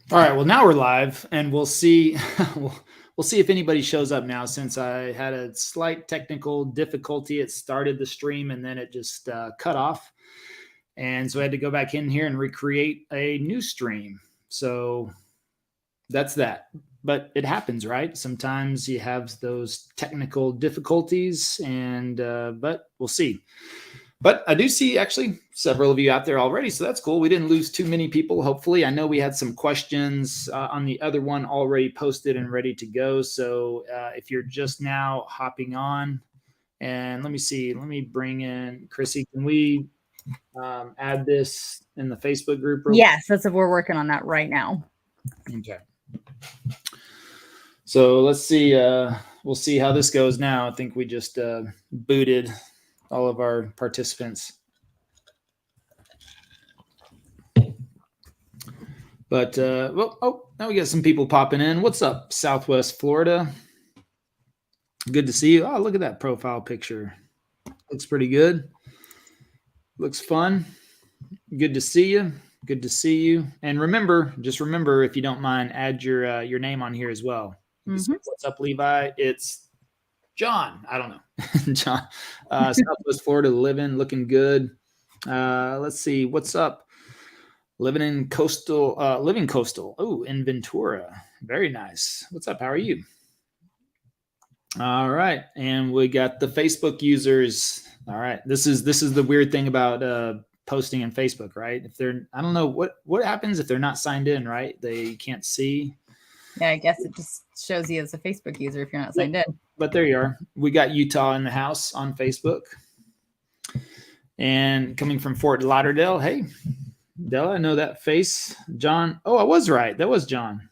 All right. Well, now we're live, and we'll see. We'll see if anybody shows up now. Since I had a slight technical difficulty, it started the stream and then it just cut off, and so I had to go back in here and recreate a new stream. So that's that. But it happens, right? Sometimes you have those technical difficulties, and but we'll see. But I do see actually several of you out there already, so that's cool. We didn't lose too many people, hopefully. I know we had some questions on the other one already posted and ready to go. So if you're just now hopping on, and let me see, let me bring in Krissy. Can we add this in the Facebook group? Yes, that's what we're working on that right now. Okay. So let's see. We'll see how this goes now. I think we just booted all of our participants. But, well, now we got some people popping in. What's up, Southwest Florida? Good to see you. Oh, look at that profile picture. Looks pretty good. Looks fun. Good to see you. Good to see you. And remember, just remember, if you don't mind, add your name on here as well. Mm-hmm. What's up, Levi? It's John. I don't know. John. Southwest Florida, looking good. Let's see. What's up? Living coastal. Oh, in Ventura. Very nice. What's up? How are you? All right. And we got the Facebook users. All right. This is the weird thing about posting in Facebook, right? If they're, I don't know what happens if they're not signed in, right? They can't see. Yeah, I guess it just shows you as a Facebook user if you're not signed in. But there you are. We got Utah in the house on Facebook. And coming from Fort Lauderdale, hey, Della, I know that face. John. Oh, I was right. That was John.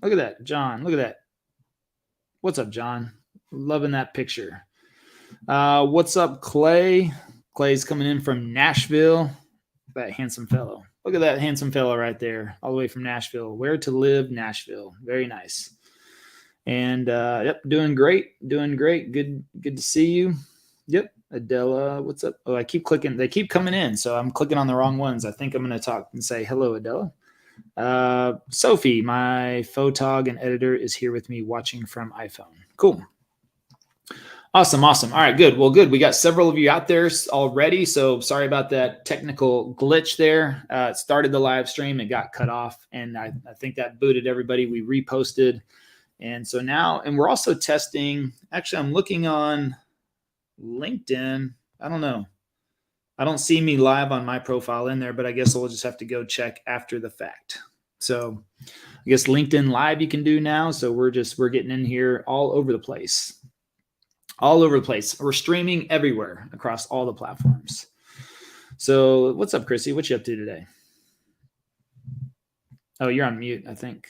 Look at that, John. Look at that. What's up, John? Loving that picture. What's up, Clay? Clay's coming in from Nashville. That handsome fellow. Look at that handsome fellow right there, all the way from Nashville. Where to live, Nashville. Very nice. And yep, doing great. Good to see you. Yep, Adela, what's up? Oh, I keep clicking. They keep coming in, so I'm clicking on the wrong ones. I think I'm going to talk and say hello, Adela. Sophie, my photog and editor, is here with me watching from iPhone. Cool. Awesome. All right, good. Well, good. We got several of you out there already, so sorry about that technical glitch there. It started the live stream, it got cut off, and I think that booted everybody. We reposted, and so now, and we're also testing. Actually, I'm looking on LinkedIn. I don't know. I don't see me live on my profile in there, but I guess we'll just have to go check after the fact. So I guess LinkedIn Live you can do now. So we're getting in here all over the place. We're streaming everywhere across all the platforms. So what's up, Krissy? What you up to today? Oh, you're on mute, I think.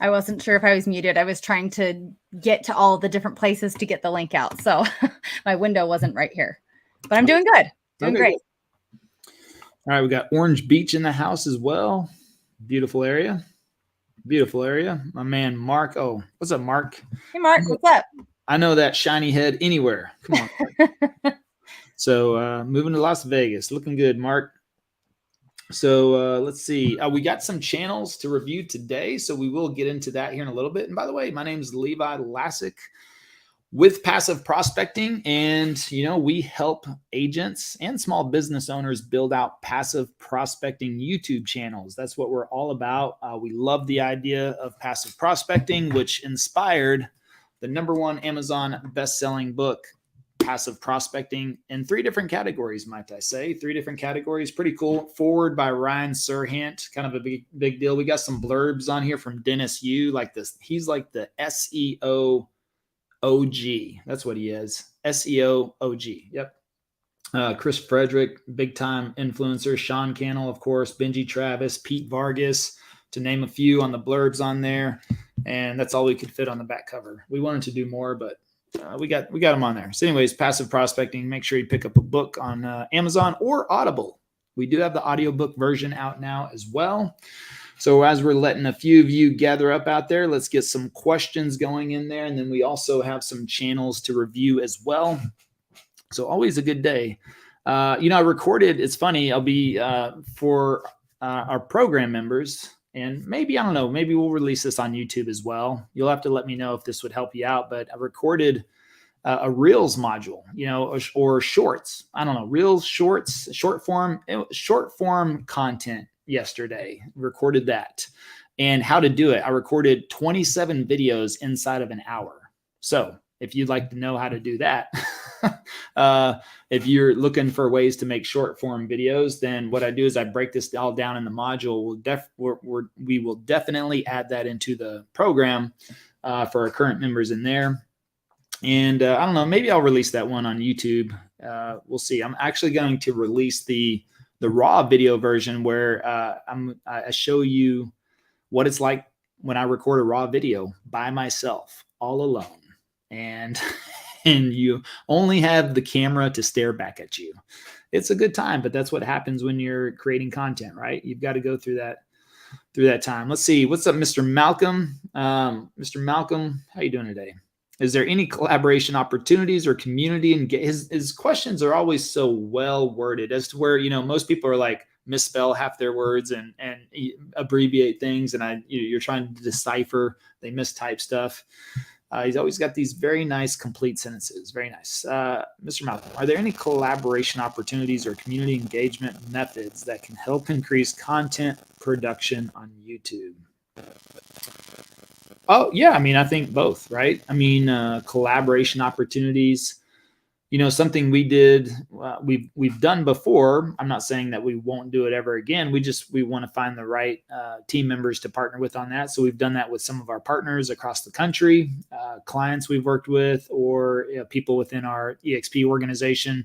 I wasn't sure if I was muted. I was trying to get to all the different places to get the link out. So my window wasn't right here. But I'm doing good. Doing great. Good. All right, we got Orange Beach in the house as well. Beautiful area. My man, Mark. Oh, what's up, Mark? Hey, Mark. What's up? I know that shiny head anywhere. Come on. So moving to Las Vegas. Looking good, Mark. So let's see. We got some channels to review today, so we will get into that here in a little bit. And by the way, my name is Levi Lascsak with Passive Prospecting, and we help agents and small business owners build out passive prospecting YouTube channels. That's what we're all about. We love the idea of passive prospecting, which inspired the #1 Amazon best-selling book, Passive Prospecting, in 3 different categories, might I say. 3 different categories. Pretty cool. Forward by Ryan Serhant. Kind of a big deal. We got some blurbs on here from Dennis Yu. Like this. He's like the SEO OG. That's what he is. SEO OG. Yep. Chris Frederick, big-time influencer. Sean Cannell, of course. Benji Travis, Pete Vargas, to name a few on the blurbs on there. And that's all we could fit on the back cover. We wanted to do more, but we got them on there. So anyways, Passive Prospecting, make sure you pick up a book on Amazon or Audible. We do have the audiobook version out now as well. So as we're letting a few of you gather up out there, let's get some questions going in there. And then we also have some channels to review as well. So always a good day. I recorded, it's funny, I'll be for our program members And maybe, I don't know, maybe we'll release this on YouTube as well. You'll have to let me know if this would help you out. But I recorded a Reels module, or shorts. I don't know, Reels, shorts, short form content yesterday. Recorded that. And how to do it. I recorded 27 videos inside of an hour. So if you'd like to know how to do that, if you're looking for ways to make short form videos, then what I do is I break this all down in the module. We will definitely add that into the program for our current members in there. And I don't know, maybe I'll release that one on YouTube. We'll see. I'm actually going to release the raw video version where I show you what it's like when I record a raw video by myself, all alone. And you only have the camera to stare back at you. It's a good time, but that's what happens when you're creating content, right? You've got to go through that time. Let's see. What's up, Mr. Malcolm? Mr. Malcolm, how you doing today? Is there any collaboration opportunities or community? And his questions are always so well worded as to where, most people are like misspell half their words and abbreviate things. And you're trying to decipher, they mistype stuff. He's always got these very nice complete sentences. Very nice. Mr. Malcolm, are there any collaboration opportunities or community engagement methods that can help increase content production on YouTube? Oh, yeah. I mean, I think both, right? I mean, collaboration opportunities, something we did, we've done before. I'm not saying that we won't do it ever again. We want to find the right team members to partner with on that. So we've done that with some of our partners across the country, clients we've worked with, or people within our EXP organization.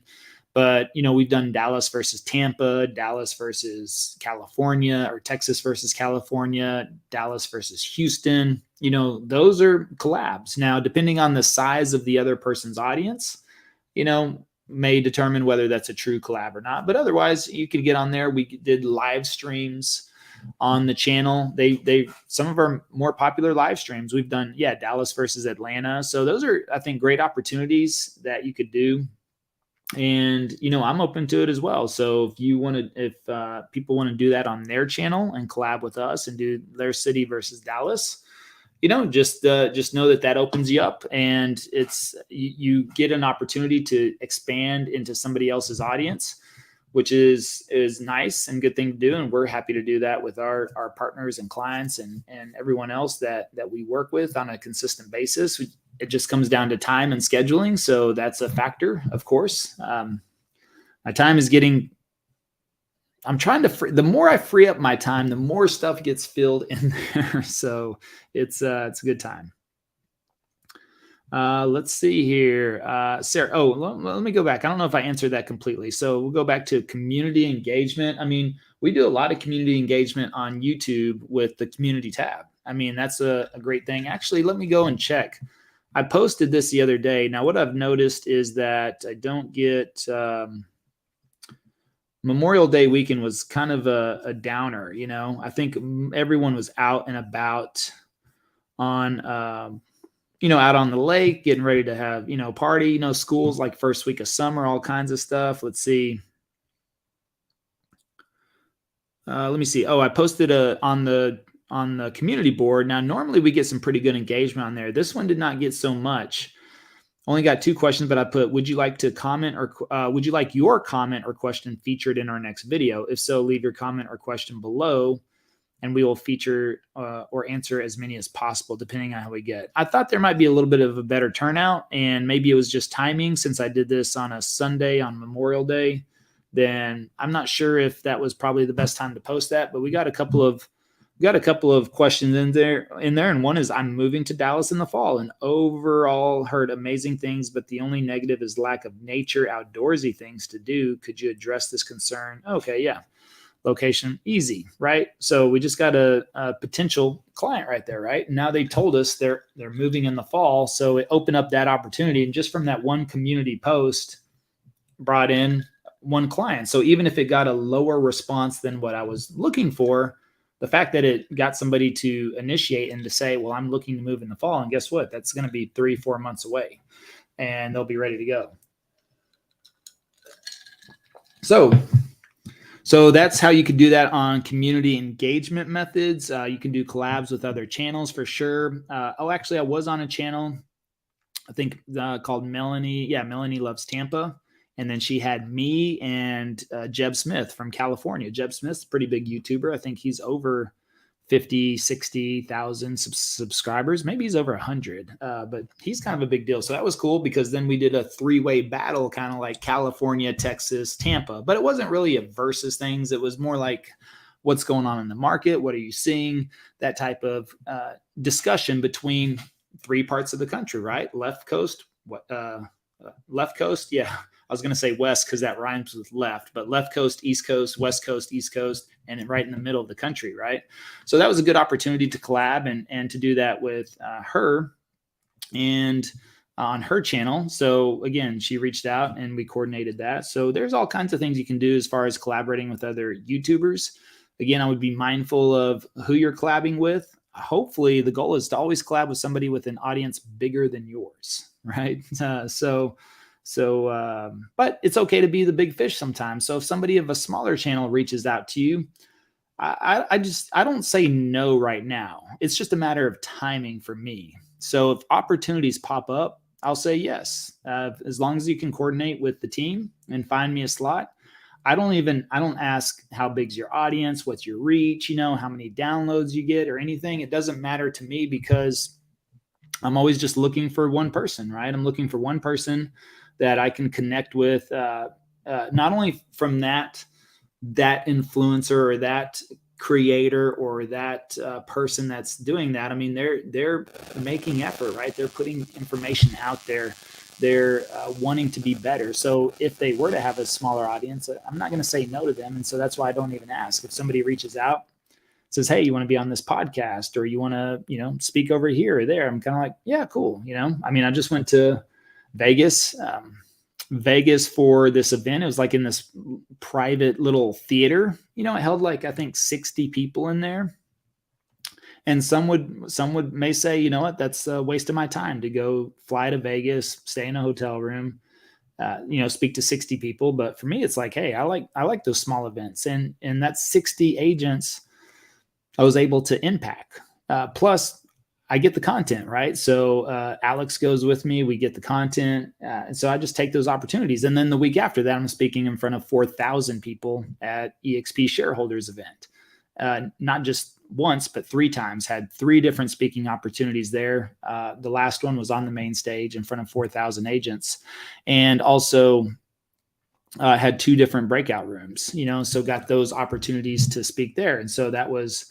But, we've done Dallas versus Tampa, Dallas versus California, or Texas versus California, Dallas versus Houston. Those are collabs. Now, depending on the size of the other person's audience, may determine whether that's a true collab or not. But otherwise, you could get on there. We did live streams on the channel. Some of our more popular live streams we've done, Dallas versus Atlanta. So those are, I think, great opportunities that you could do. And, I'm open to it as well. So if people want to do that on their channel and collab with us and do their city versus Dallas, just know that opens you up, and you get an opportunity to expand into somebody else's audience, which is nice and good thing to do. And we're happy to do that with our partners and clients and everyone else that we work with on a consistent basis. It just comes down to time and scheduling. So that's a factor, of course. My time is I'm trying to the more I free up my time, the more stuff gets filled in there. So it's a good time. Let's see here. Sarah, let me go back. I don't know if I answered that completely. So we'll go back to community engagement. I mean, we do a lot of community engagement on YouTube with the community tab. I mean, that's a great thing. Actually, let me go and check. I posted this the other day. Now, what I've noticed is that I don't get Memorial Day weekend was kind of a downer. I think everyone was out and about on, out on the lake, getting ready to have, party, schools like first week of summer, all kinds of stuff. Let's see. Let me see. Oh, I posted on the community board. Now, normally we get some pretty good engagement on there. This one did not get so much. Only got 2 questions, but I put, would you like to comment or would you like your comment or question featured in our next video? If so, leave your comment or question below, and we will feature or answer as many as possible, depending on how we get. I thought there might be a little bit of a better turnout, and maybe it was just timing since I did this on a Sunday on Memorial Day. Then I'm not sure if that was probably the best time to post that, but we got a couple of questions in there. And one is, I'm moving to Dallas in the fall and overall heard amazing things, but the only negative is lack of nature, outdoorsy things to do. Could you address this concern? Okay. Yeah. Location, easy, right? So we just got a potential client right there, right? And now they told us they're moving in the fall. So it opened up that opportunity. And just from that one community post brought in one client. So even if it got a lower response than what I was looking for, the fact that it got somebody to initiate and to say, well, I'm looking to move in the fall. And guess what? That's going to be 3-4 months away and they'll be ready to go. So So that's how you could do that on community engagement methods. You can do collabs with other channels for sure. Actually, I was on a channel, I think called Melanie. Yeah, Melanie Loves Tampa. And then she had me and Jeb Smith from California. Jeb Smith's a pretty big YouTuber. I think he's over 50, 60,000 subscribers. Maybe he's over 100, but he's kind of a big deal. So that was cool because then we did a 3-way battle, kind of like California, Texas, Tampa. But it wasn't really a versus things. It was more like what's going on in the market. What are you seeing? That type of discussion between 3 parts of the country, right? Left coast, left coast. Yeah. I was going to say west because that rhymes with left, but left coast, east coast, west coast, east coast, and right in the middle of the country, right? So that was a good opportunity to collab and to do that with her and on her channel. So again, she reached out and we coordinated that. So there's all kinds of things you can do as far as collaborating with other YouTubers. Again, I would be mindful of who you're collabing with. Hopefully the goal is to always collab with somebody with an audience bigger than yours, right? But it's okay to be the big fish sometimes. So if somebody of a smaller channel reaches out to you, I don't say no right now. It's just a matter of timing for me. So if opportunities pop up, I'll say yes. As long as you can coordinate with the team and find me a slot. I don't ask how big's your audience, what's your reach, how many downloads you get or anything. It doesn't matter to me because I'm always just looking for one person, right? I'm looking for one person that I can connect with, not only from that influencer or that creator or that person that's doing that. I mean, they're making effort, right? They're putting information out there. They're wanting to be better. So if they were to have a smaller audience, I'm not going to say no to them. And so that's why I don't even ask. If somebody reaches out, says, hey, you want to be on this podcast or you want to, speak over here or there, I'm kind of like, yeah, cool. I mean, I just went to Vegas for this event. It was like in this private little theater, it held like, I think 60 people in there. And some may say, you know what, that's a waste of my time to go fly to Vegas, stay in a hotel room, speak to 60 people. But for me, it's like, hey, I like those small events and that's 60 agents I was able to impact. Plus I get the content, right? So Alex goes with me. We get the content. And so I just take those opportunities. And then the week after that, I'm speaking in front of 4,000 people at EXP shareholders event. Not just once, but 3 times. Had 3 different speaking opportunities there. The last one was on the main stage in front of 4,000 agents. And also had 2 different breakout rooms, so got those opportunities to speak there. And so that was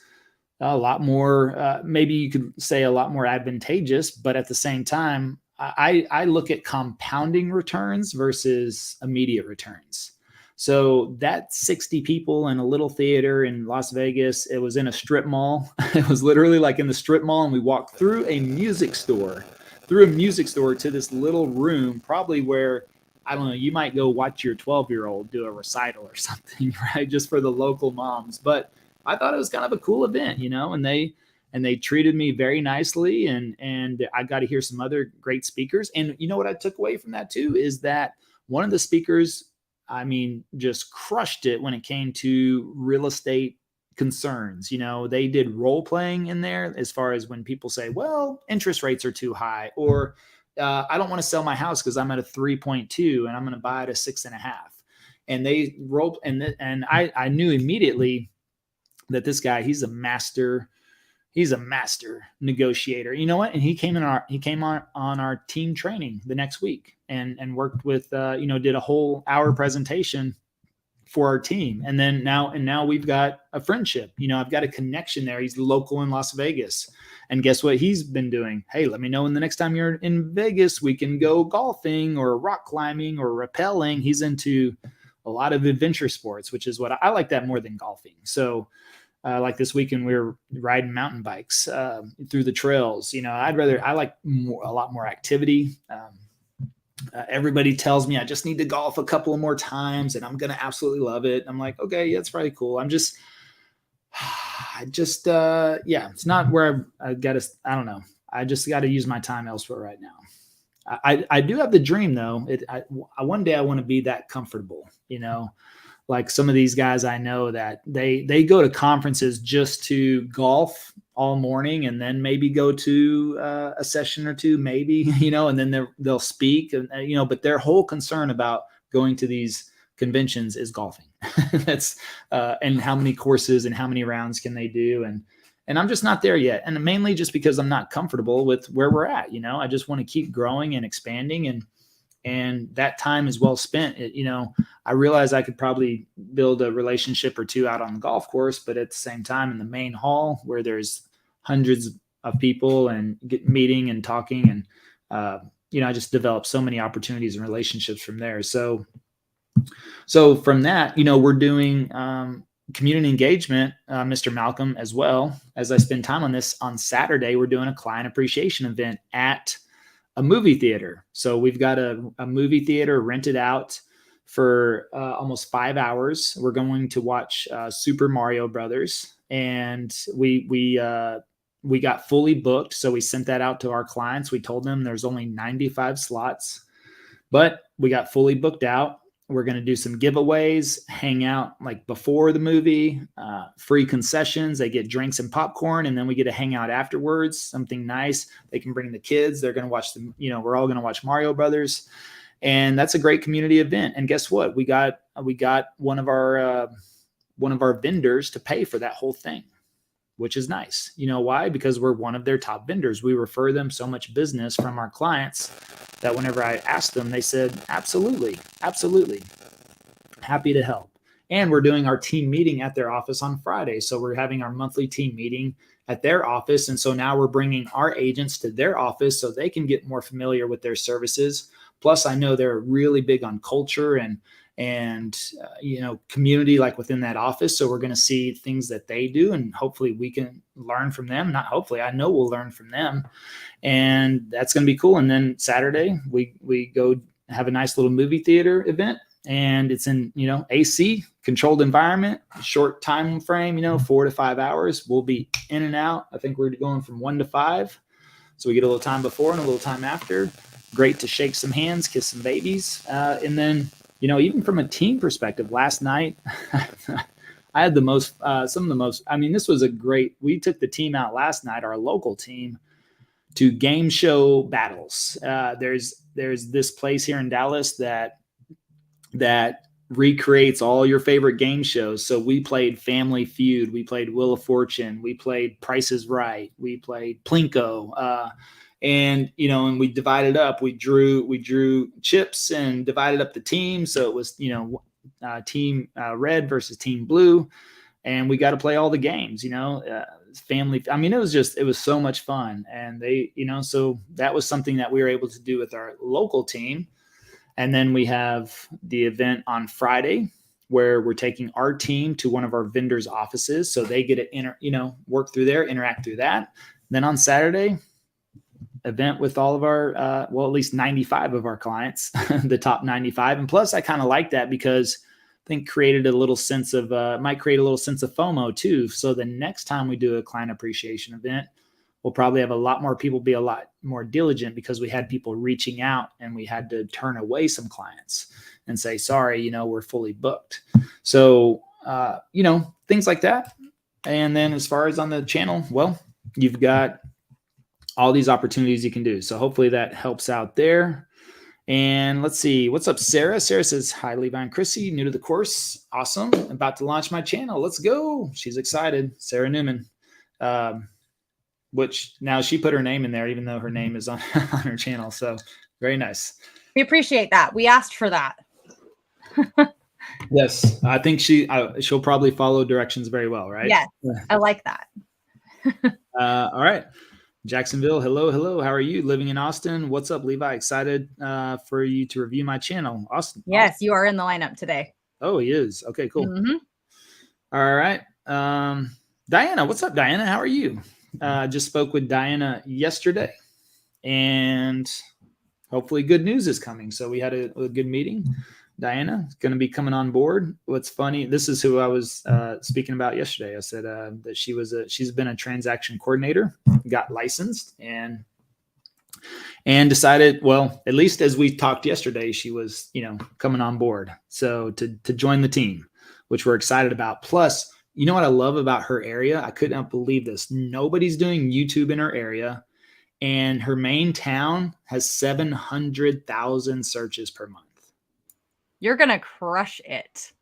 a lot more, maybe you could say a lot more advantageous, but at the same time, I look at compounding returns versus immediate returns. So that 60 people in a little theater in Las Vegas, it was in a strip mall. It was literally like in the strip mall. And we walked through a music store to this little room, probably where, I don't know, you might go watch your 12-year-old do a recital or something, right? Just for the local moms. But I thought it was kind of a cool event, and they treated me very nicely and I got to hear some other great speakers. And what I took away from that too is that one of the speakers, I mean, just crushed it when it came to real estate concerns. They did role playing in there as far as when people say, well, interest rates are too high, or I don't want to sell my house because I'm at a 3.2 and I'm going to buy it at 6.5. And they rolled, and I knew immediately that this guy, he's a master negotiator. You know what? And he came on our team training the next week and worked with, did a whole hour presentation for our team. And then now we've got a friendship. I've got a connection there. He's local in Las Vegas. And guess what he's been doing? Hey, let me know when the next time you're in Vegas, we can go golfing or rock climbing or rappelling. He's into a lot of adventure sports, which is what I like that more than golfing. So like this weekend, we were riding mountain bikes through the trails. I like a lot more activity. Everybody tells me I just need to golf a couple of more times and I'm going to absolutely love it. I'm like, okay, yeah, it's probably cool. It's not where I got to, I don't know. I just got to use my time elsewhere right now. I do have the dream though. One day I want to be that comfortable, like some of these guys I know that they go to conferences just to golf all morning and then maybe go to a session or two, maybe, and then they'll speak, and but their whole concern about going to these conventions is golfing. That's and how many courses and how many rounds can they do, and I'm just not there yet, and mainly just because I'm not comfortable with where we're at. I just want to keep growing and expanding, and that time is well spent. I realize I could probably build a relationship or two out on the golf course, but at the same time in the main hall where there's hundreds of people and get meeting and talking, and I just developed so many opportunities and relationships from there. So from that, we're doing community engagement, Mr. Malcolm, as well. As I spend time on this, on Saturday, we're doing a client appreciation event at a movie theater. So we've got a movie theater rented out for almost 5 hours. We're going to watch Super Mario Brothers, and we got fully booked. So we sent that out to our clients. We told them there's only 95 slots, but we got fully booked out. We're going to do some giveaways, hang out like before the movie, free concessions. They get drinks and popcorn, and then we get to hang out afterwards, something nice. They can bring the kids. They're going to watch we're all going to watch Mario Brothers. And that's a great community event. And guess what? We got one of our vendors to pay for that whole thing, which is nice. You know why? Because we're one of their top vendors. We refer them so much business from our clients that whenever I asked them, they said, absolutely, happy to help. And we're doing our team meeting at their office on Friday. So we're having our monthly team meeting at their office. And so now we're bringing our agents to their office so they can get more familiar with their services. Plus, I know they're really big on culture and community, like within that office. So we're going to see things that they do, and hopefully we can learn from them. Not hopefully, I know we'll learn from them, and that's going to be cool. And then Saturday we go have a nice little movie theater event, and it's in AC controlled environment, short time frame, 4 to 5 hours. We'll be in and out. I think we're going from 1 to 5, so we get a little time before and a little time after. Great to shake some hands, kiss some babies, and then even from a team perspective, last night I had some of the most. I mean, this was we took the team out last night, our local team, to game show battles. There's this place here in Dallas that recreates all your favorite game shows. So we played Family Feud, we played Wheel of Fortune, we played Price is Right, we played Plinko, and we divided up. We drew chips and divided up the team. So it was team red versus team blue, and we got to play all the games. Family. I mean, it was so much fun, and they so that was something that we were able to do with our local team. And then we have the event on Friday where we're taking our team to one of our vendors' offices, so they get to work through there, interact through that. And then on Saturday, event with all of our at least 95 of our clients, the top 95. And plus I kind of like that because I think might create a little sense of FOMO too. So the next time we do a client appreciation event, we'll probably have a lot more people be a lot more diligent, because we had people reaching out and we had to turn away some clients and say, sorry, we're fully booked. So things like that. And then as far as on the channel, you've got all these opportunities you can do. So hopefully that helps out there. And let's see, what's up, Sarah? Sarah says, hi, Levi and Krissy, new to the course. Awesome. About to launch my channel. Let's go. She's excited. Sarah Newman, which now she put her name in there, even though her name is on her channel. So very nice. We appreciate that. We asked for that. Yes. I think she'll probably follow directions very well, right? Yes. I like that. All right. Jacksonville, hello. How are you? Living in Austin. What's up, Levi? Excited for you to review my channel. Austin. Yes, you are in the lineup today. Oh, he is. Okay, cool. Mm-hmm. All right. Diana, what's up, Diana? How are you? Just spoke with Diana yesterday, and hopefully good news is coming. So we had a good meeting. Diana is going to be coming on board. What's funny, this is who I was speaking about yesterday. I said that she's been a transaction coordinator, got licensed, and decided, well, at least as we talked yesterday, she was, coming on board. So to join the team. which we're excited about. Plus, you know what I love about her area? I could not believe this. Nobody's doing YouTube in her area. And her main town has 700,000 searches per month. You're going to crush it.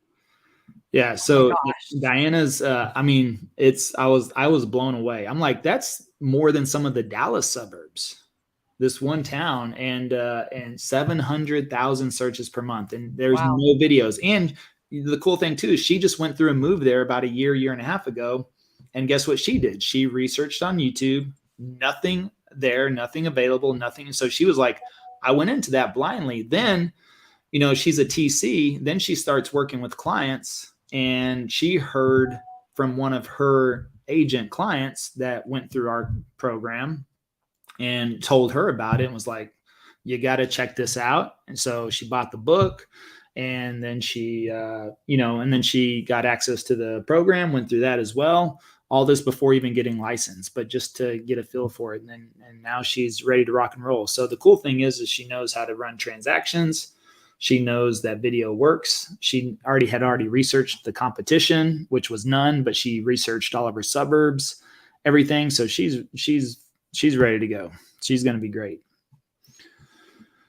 Yeah. So Diana's, I was blown away. I'm like, that's more than some of the Dallas suburbs, this one town, and 700,000 searches per month. And there's no videos. And the cool thing too, is she just went through and moved there about a year and a half ago. And guess what she did? She researched on YouTube, nothing there, nothing available, nothing. So she was like, I went into that blindly. Then, she's a TC. Then she starts working with clients, and she heard from one of her agent clients that went through our program and told her about it and was like, you got to check this out. And so she bought the book, and then she, and then she got access to the program, went through that as well. All this before even getting licensed, but just to get a feel for it. And now she's ready to rock and roll. So the cool thing is she knows how to run transactions. She knows that video works. She already researched the competition, which was none, but she researched all of her suburbs, everything. So she's ready to go. She's going to be great.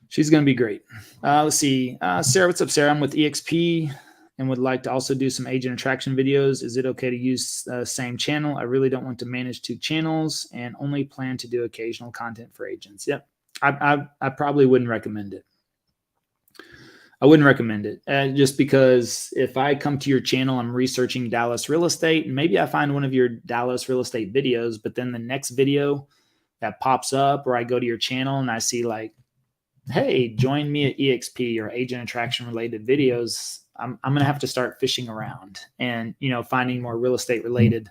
She's going to be great. Let's see. Sarah, what's up, Sarah? I'm with EXP and would like to also do some agent attraction videos. Is it okay to use the same channel? I really don't want to manage 2 channels and only plan to do occasional content for agents. Yep. I probably wouldn't recommend it. I wouldn't recommend it just because if I come to your channel, I'm researching Dallas real estate, and maybe I find one of your Dallas real estate videos, but then the next video that pops up, or I go to your channel and I see like, hey, join me at EXP or agent attraction related videos. I'm going to have to start fishing around and, finding more real estate related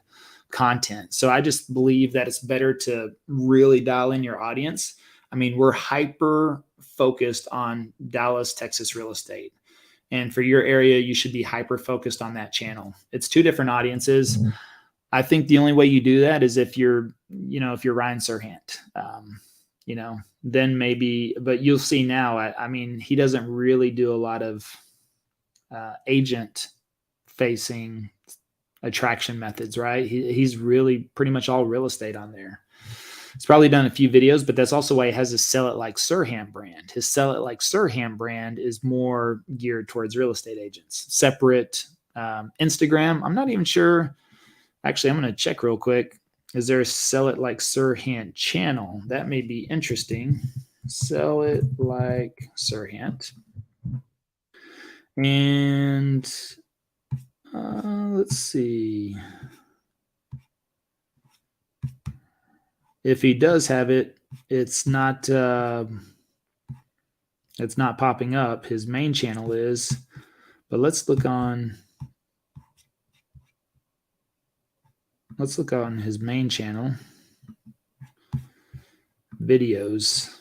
content. So I just believe that it's better to really dial in your audience. I mean, we're hyper focused on Dallas, Texas real estate. And for your area, you should be hyper focused on that channel. It's 2 different audiences. Mm-hmm. I think the only way you do that is if you're Ryan Serhant, then maybe, but you'll see now, I mean, he doesn't really do a lot of agent facing attraction methods, right? He's really pretty much all real estate on there. He's probably done a few videos, but that's also why he has his Sell It Like Serhant brand. His Sell It Like Serhant brand is more geared towards real estate agents. Separate Instagram. I'm not even sure. Actually, I'm going to check real quick. Is there a Sell It Like Serhant channel? That may be interesting. Sell It Like Serhant. And let's see. If he does have it, it's not popping up. His main channel is, but let's look on his main channel. Videos,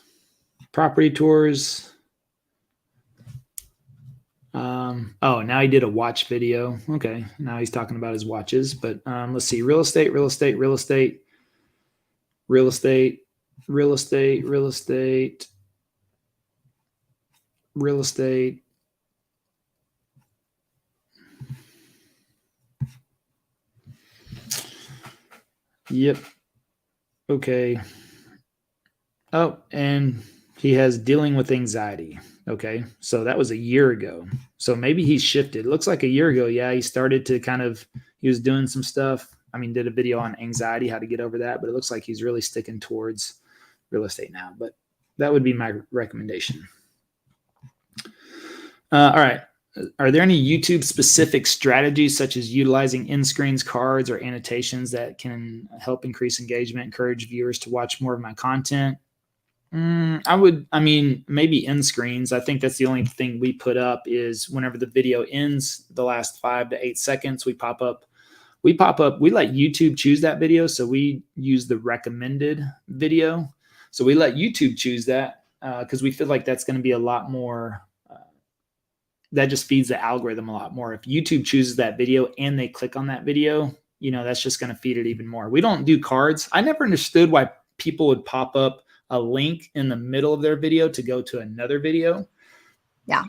property tours. Oh, now he did a watch video. Okay. Now he's talking about his watches, but let's see. Real estate. Yep. Okay. Oh, and he has dealing with anxiety. Okay. So that was a year ago. So maybe he's shifted. It looks like a year ago. Yeah. He started to he was doing some stuff. I mean, did a video on anxiety, how to get over that, but it looks like he's really sticking towards real estate now. But that would be my recommendation. All right. Are there any YouTube specific strategies such as utilizing end screens, cards, or annotations that can help increase engagement, encourage viewers to watch more of my content? Maybe end screens. I think that's the only thing we put up is whenever the video ends, the last 5 to 8 seconds, we pop up. We let YouTube choose that video. So we use the recommended video. So we let YouTube choose that because we feel like that's going to be a lot more. That just feeds the algorithm a lot more. If YouTube chooses that video and they click on that video, that's just going to feed it even more. We don't do cards. I never understood why people would pop up a link in the middle of their video to go to another video. Yeah.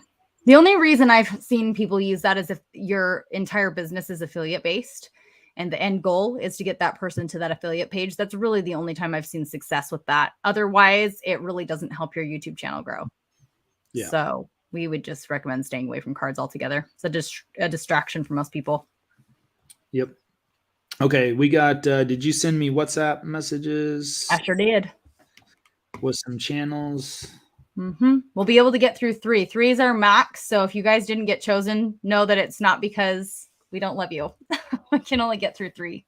The only reason I've seen people use that is if your entire business is affiliate based and the end goal is to get that person to that affiliate page. That's really the only time I've seen success with that. Otherwise, it really doesn't help your YouTube channel grow. Yeah. So we would just recommend staying away from cards altogether. It's a distraction for most people. Yep. Okay. We got, did you send me WhatsApp messages? I sure did. With some channels. We'll be able to get through 3. 3 is our max. So if you guys didn't get chosen, know that it's not because we don't love you. We can only get through 3.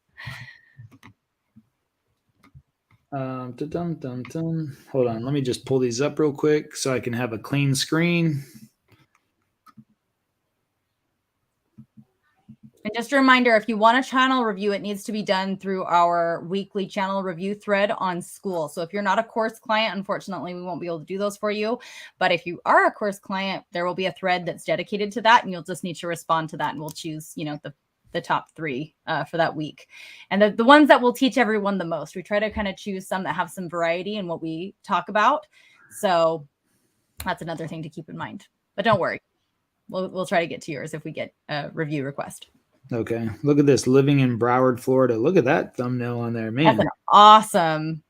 Hold on. Let me just pull these up real quick so I can have a clean screen. And just a reminder, if you want a channel review, it needs to be done through our weekly channel review thread on School. So if you're not a course client, unfortunately, we won't be able to do those for you. But if you are a course client, there will be a thread that's dedicated to that, and you'll just need to respond to that, and we'll choose, the top 3 for that week. And the ones that will teach everyone the most. We try to kind of choose some that have some variety in what we talk about. So that's another thing to keep in mind. But don't worry. We'll try to get to yours if we get a review request. Okay. Look at this. Living in Broward, Florida. Look at that thumbnail on there, man. That's an awesome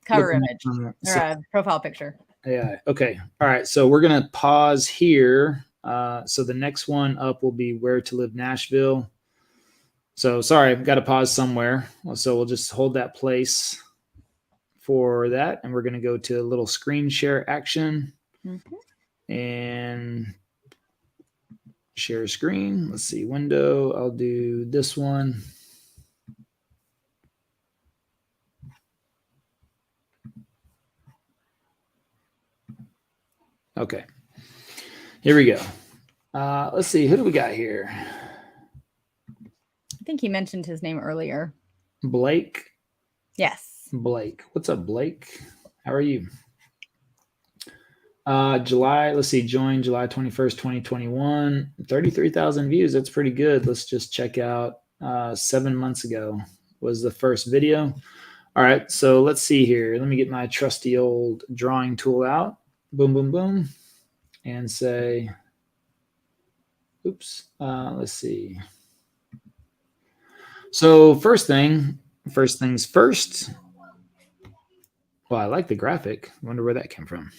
cover image or profile picture. Yeah. Okay. All right. So we're going to pause here. So the next one up will be Where to Live Nashville. So sorry, I've got to pause somewhere. So we'll just hold that place for that. And we're going to go to a little screen share action and share screen. Let's see, window. I'll do this one. Okay. Here we go. Let's see. Who do we got here? I think he mentioned his name earlier. Blake? Yes. Blake. What's up, Blake? How are you? Let's see, joined July 21st, 2021, 33,000 views. That's pretty good. Let's just check out 7 months ago was the first video. All right, so let's see here. Let me get my trusty old drawing tool out. Boom, boom, boom. And say, oops, let's see. So first things first. Well, I like the graphic. I wonder where that came from.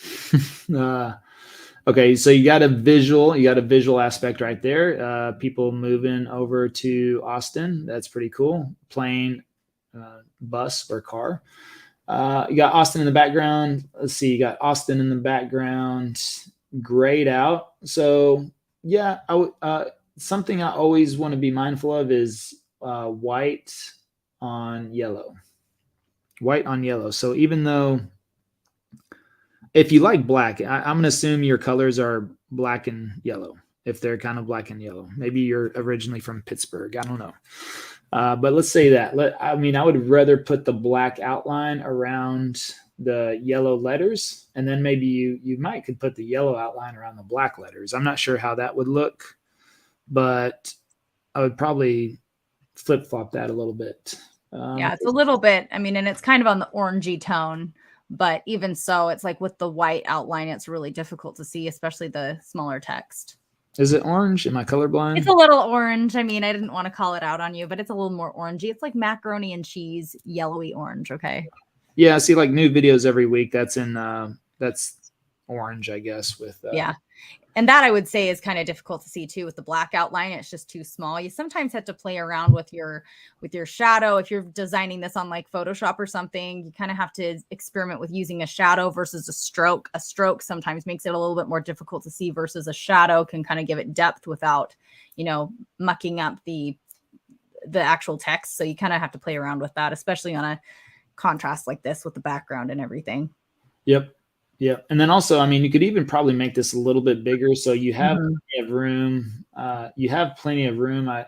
Okay, so you got a visual aspect right there. People moving over to Austin. That's pretty cool. Plane, bus, or car. You got Austin in the background. Let's see, you got Austin in the background. Grayed out. So yeah, something I always want to be mindful of is white on yellow. White on yellow. So even though if you like black, I'm going to assume your colors are black and yellow. If they're kind of black and yellow, maybe you're originally from Pittsburgh. I don't know. But let's say that. I would rather put the black outline around the yellow letters, and then maybe you could put the yellow outline around the black letters. I'm not sure how that would look, but I would probably flip-flop that a little bit. Yeah, it's a little bit. And it's kind of on the orangey tone, but even so, it's like with the white outline, it's really difficult to see, especially the smaller text. Is it orange? Am I colorblind? It's a little orange. I didn't want to call it out on you, but it's a little more orangey. It's like macaroni and cheese, yellowy orange. Okay. Yeah, I see like new videos every week. That's orange, I guess. With yeah. And that I would say is kind of difficult to see too with the black outline. It's just too small. You sometimes have to play around with your shadow. If you're designing this on like Photoshop or something, you kind of have to experiment with using a shadow versus a stroke. A stroke sometimes makes it a little bit more difficult to see versus a shadow can kind of give it depth without, mucking up the actual text. So you kind of have to play around with that, especially on a contrast like this with the background and everything. Yep. Yeah. And then also, you could even probably make this a little bit bigger. So you have plenty of room.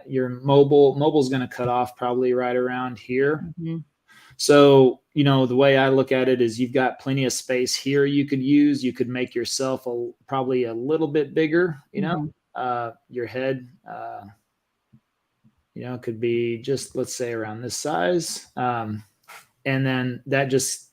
Your mobile's going to cut off probably right around here. So, the way I look at it is you've got plenty of space here you could use. You could make yourself probably a little bit bigger, your head, could be just, let's say around this size. And then that just,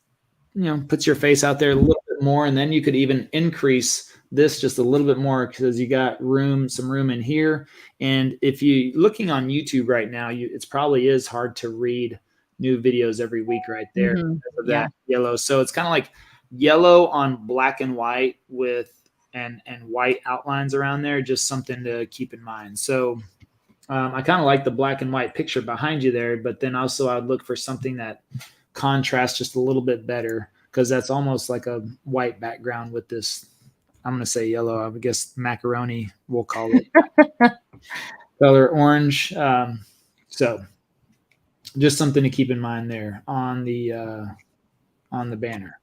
puts your face out there a little bit more. And then you could even increase this just a little bit more because you got some room in here. And if you looking on YouTube right now, it's probably is hard to read new videos every week right there because of that yellow. So it's kind of like yellow on black and white with and white outlines around there, just something to keep in mind. So I kind of like the black and white picture behind you there, but then also I would look for something that contrasts just a little bit better because that's almost like a white background with this. I'm going to say yellow. I guess macaroni, we'll call it color orange. So just something to keep in mind there on the banner.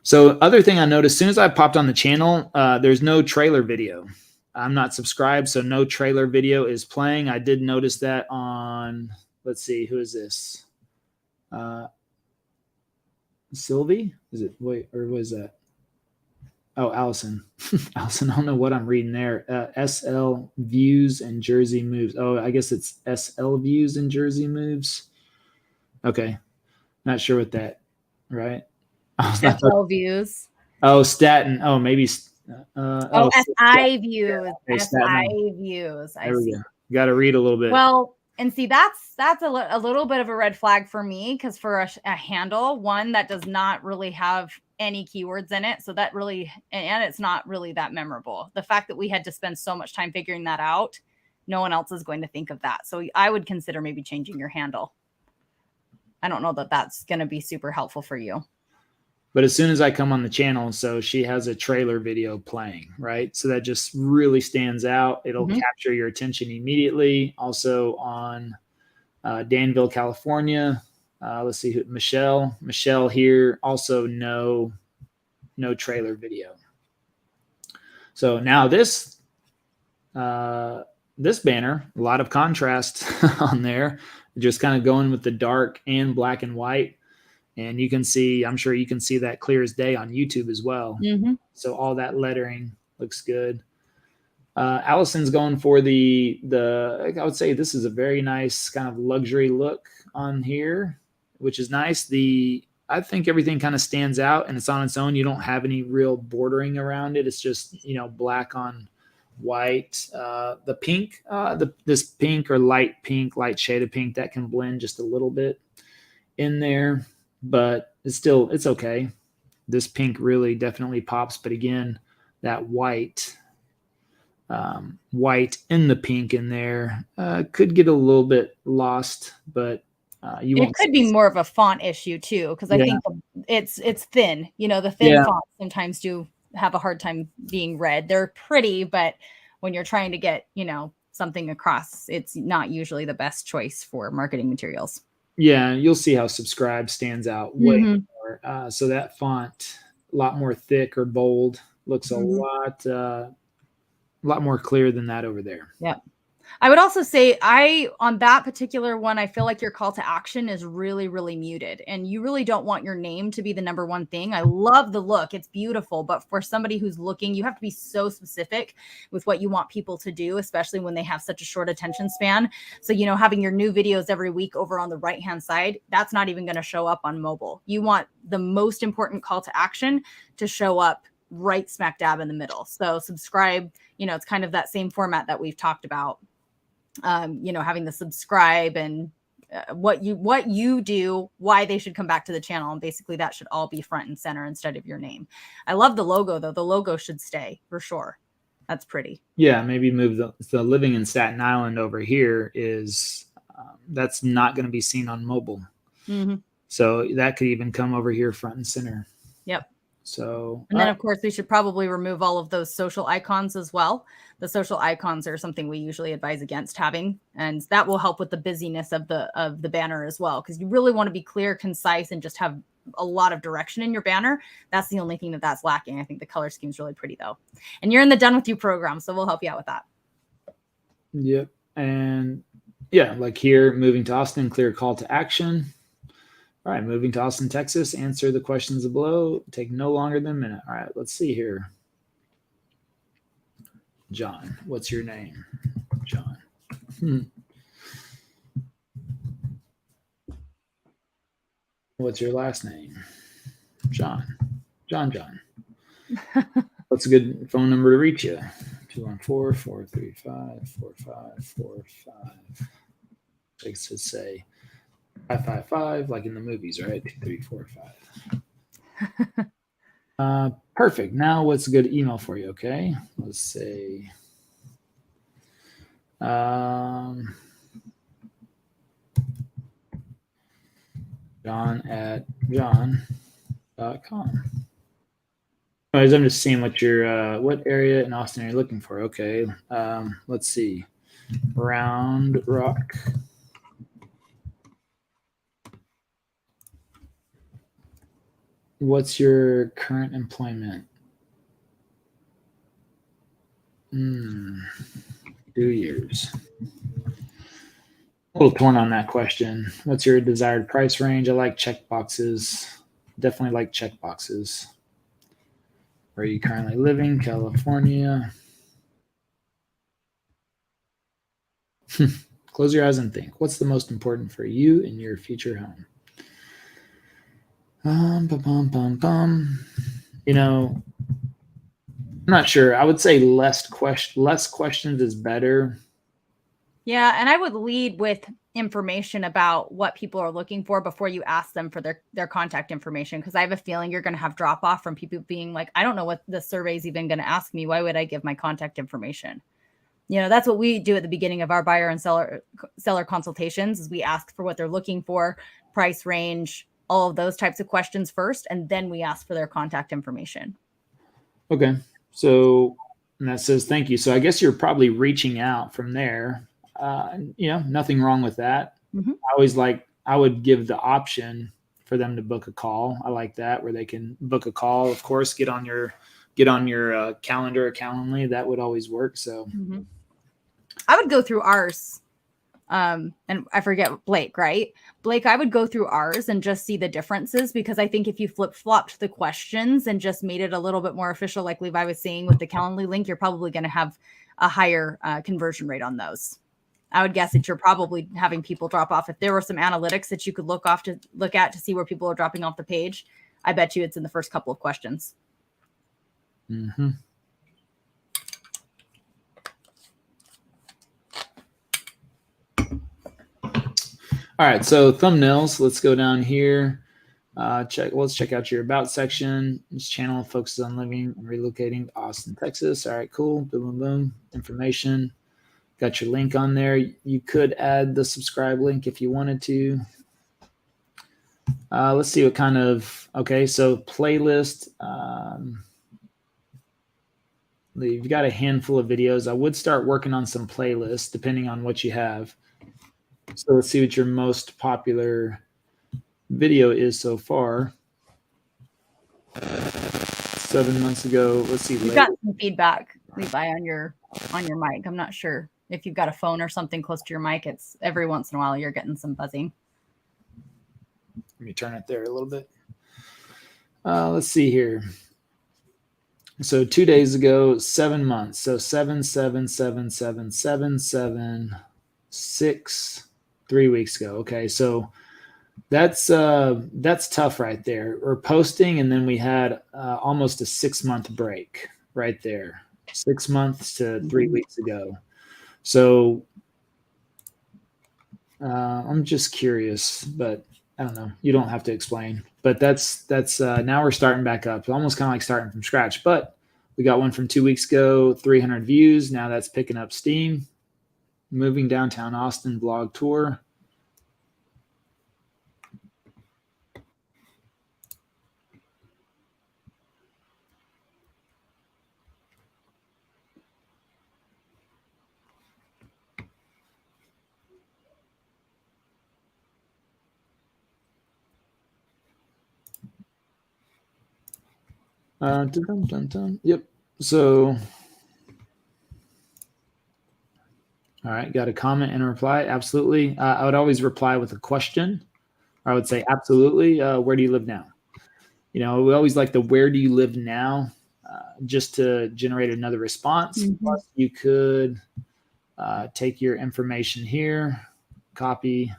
So other thing I noticed, as soon as I popped on the channel, there's no trailer video. I'm not subscribed, so no trailer video is playing. I did notice that on, let's see, who is this? Sylvie? Is it, wait, or was that? Oh, Allison. Allison, I don't know what I'm reading there. SL Views and Jersey Moves. Oh, I guess it's SL Views and Jersey Moves. Okay. Not sure what that, right? SL Views. Oh, Staten. Oh, maybe. SI Views. Hey, SI Views. There we go. Got to read a little bit. Well, and see, that's a little bit of a red flag for me because for a handle, one that does not really have any keywords in it. So that really, and it's not really that memorable. The fact that we had to spend so much time figuring that out, no one else is going to think of that. So I would consider maybe changing your handle. I don't know that that's going to be super helpful for you. But as soon as I come on the channel, so she has a trailer video playing, right? So that just really stands out. It'll capture your attention immediately. Also on Danville, California. Let's see who Michelle here. Also no trailer video. So now this banner, a lot of contrast on there, just kind of going with the dark and black and white. And you can see, I'm sure you can see that clear as day on YouTube as well. So all that lettering looks good. Allison's going for I would say this is a very nice kind of luxury look on here, which is nice. I think everything kind of stands out and it's on its own. You don't have any real bordering around it. It's just, black on white. The pink, this pink or light shade of pink that can blend just a little bit in there. But it's okay. This pink really definitely pops. But again, that white in the pink in there could get a little bit lost, but it could be more of a font issue too, because I think it's thin. The thin fonts sometimes do have a hard time being read. They're pretty, but when you're trying to get something across, it's not usually the best choice for marketing materials. Yeah, you'll see how subscribe stands out way more. So that font, a lot more thick or bold, looks a lot more clear than that over there. Yeah. I would also say on that particular one, I feel like your call to action is really, really muted and you really don't want your name to be the number one thing. I love the look. It's beautiful. But for somebody who's looking, you have to be so specific with what you want people to do, especially when they have such a short attention span. So, having your new videos every week over on the right-hand side, that's not even going to show up on mobile. You want the most important call to action to show up right smack dab in the middle. So subscribe, it's kind of that same format that we've talked about. Having the subscribe and what you do, why they should come back to the channel. And basically that should all be front and center instead of your name. I love the logo though. The logo should stay for sure. That's pretty. Yeah. Maybe move the living in Staten Island over here is that's not going to be seen on mobile. So that could even come over here front and center. Yep. So, and then of course we should probably remove all of those social icons as well. The social icons are something we usually advise against having, and that will help with the busyness of the banner as well. Because you really want to be clear, concise, and just have a lot of direction in your banner. That's the only thing that's lacking. I think the color scheme is really pretty though. And you're in the Done With You program, so we'll help you out with that. Yep. And yeah, like here, moving to Austin, clear call to action. All right, moving to Austin, Texas. Answer the questions below. Take no longer than a minute. All right, let's see here. John, what's your name? John. What's your last name? John. Let's What's a good phone number to reach you? 214-435-4545. I should say 555, like in the movies, right? 2345. Perfect. Now, what's a good email for you? Okay, let's say. John@john.com. Anyways, I'm just seeing what your what area in Austin are you looking for? Okay, let's see. Round Rock. What's your current employment? 2 years. A little torn on that question. What's your desired price range? I like check boxes. Definitely like check boxes. Where are you currently living? California. Close your eyes and think. What's the most important for you in your future home? You know, I'm not sure. I would say less questions is better. Yeah, and I would lead with information about what people are looking for before you ask them for their contact information, because I have a feeling you're going to have drop off from people being like, I don't know what the survey is even going to ask me. Why would I give my contact information? You know, that's what we do at the beginning of our buyer and seller consultations, is we ask for what they're looking for, price range, all of those types of questions first, and then we ask for their contact information. Okay. So, and that says thank you. So I guess you're probably reaching out from there. Nothing wrong with that. Mm-hmm. I would give the option for them to book a call. I like that, where they can book a call. Of course, get on your calendar or Calendly. That would always work. So mm-hmm. I would go through ours. And I forget Blake, right? Blake, I would go through ours and just see the differences, because I think if you flip-flopped the questions and just made it a little bit more official, like Levi was saying with the Calendly link, you're probably going to have a higher conversion rate on those. I would guess that you're probably having people drop off. If there were some analytics that you could look at to see where people are dropping off the page, I bet you it's in the first couple of questions. Mm-hmm. All right, so thumbnails. Let's go down here. Let's check out your about section. This channel focuses on living and relocating to Austin, Texas. All right, cool. Boom, boom, boom. Information. Got your link on there. You could add the subscribe link if you wanted to. Let's see what kind of, okay, so playlist. You've got a handful of videos. I would start working on some playlists depending on what you have. So let's see what your most popular video is so far. 7 months ago. Let's see. You've got some feedback, Levi, on your mic. I'm not sure if you've got a phone or something close to your mic. It's every once in a while you're getting some buzzing. Let me turn it there a little bit. Let's see here. So 2 days ago, 7 months. So 7, 7, 7, 7, 7, 7, 6, 3 weeks ago. Okay, so that's tough right there. We're posting, and then we had almost a 6 month break right there. 6 months to 3 weeks ago. So I'm just curious, but I don't know. You don't have to explain. But that's now we're starting back up. It's almost kind of like starting from scratch. But we got one from 2 weeks ago, 300 views. Now that's picking up steam. Moving downtown Austin vlog tour. Yep. So, all right, got a comment and a reply. Absolutely. I would always reply with a question. I would say, absolutely. Where do you live now? You know, we always like the where do you live now, just to generate another response. Mm-hmm. Plus, you could take your information here, copy,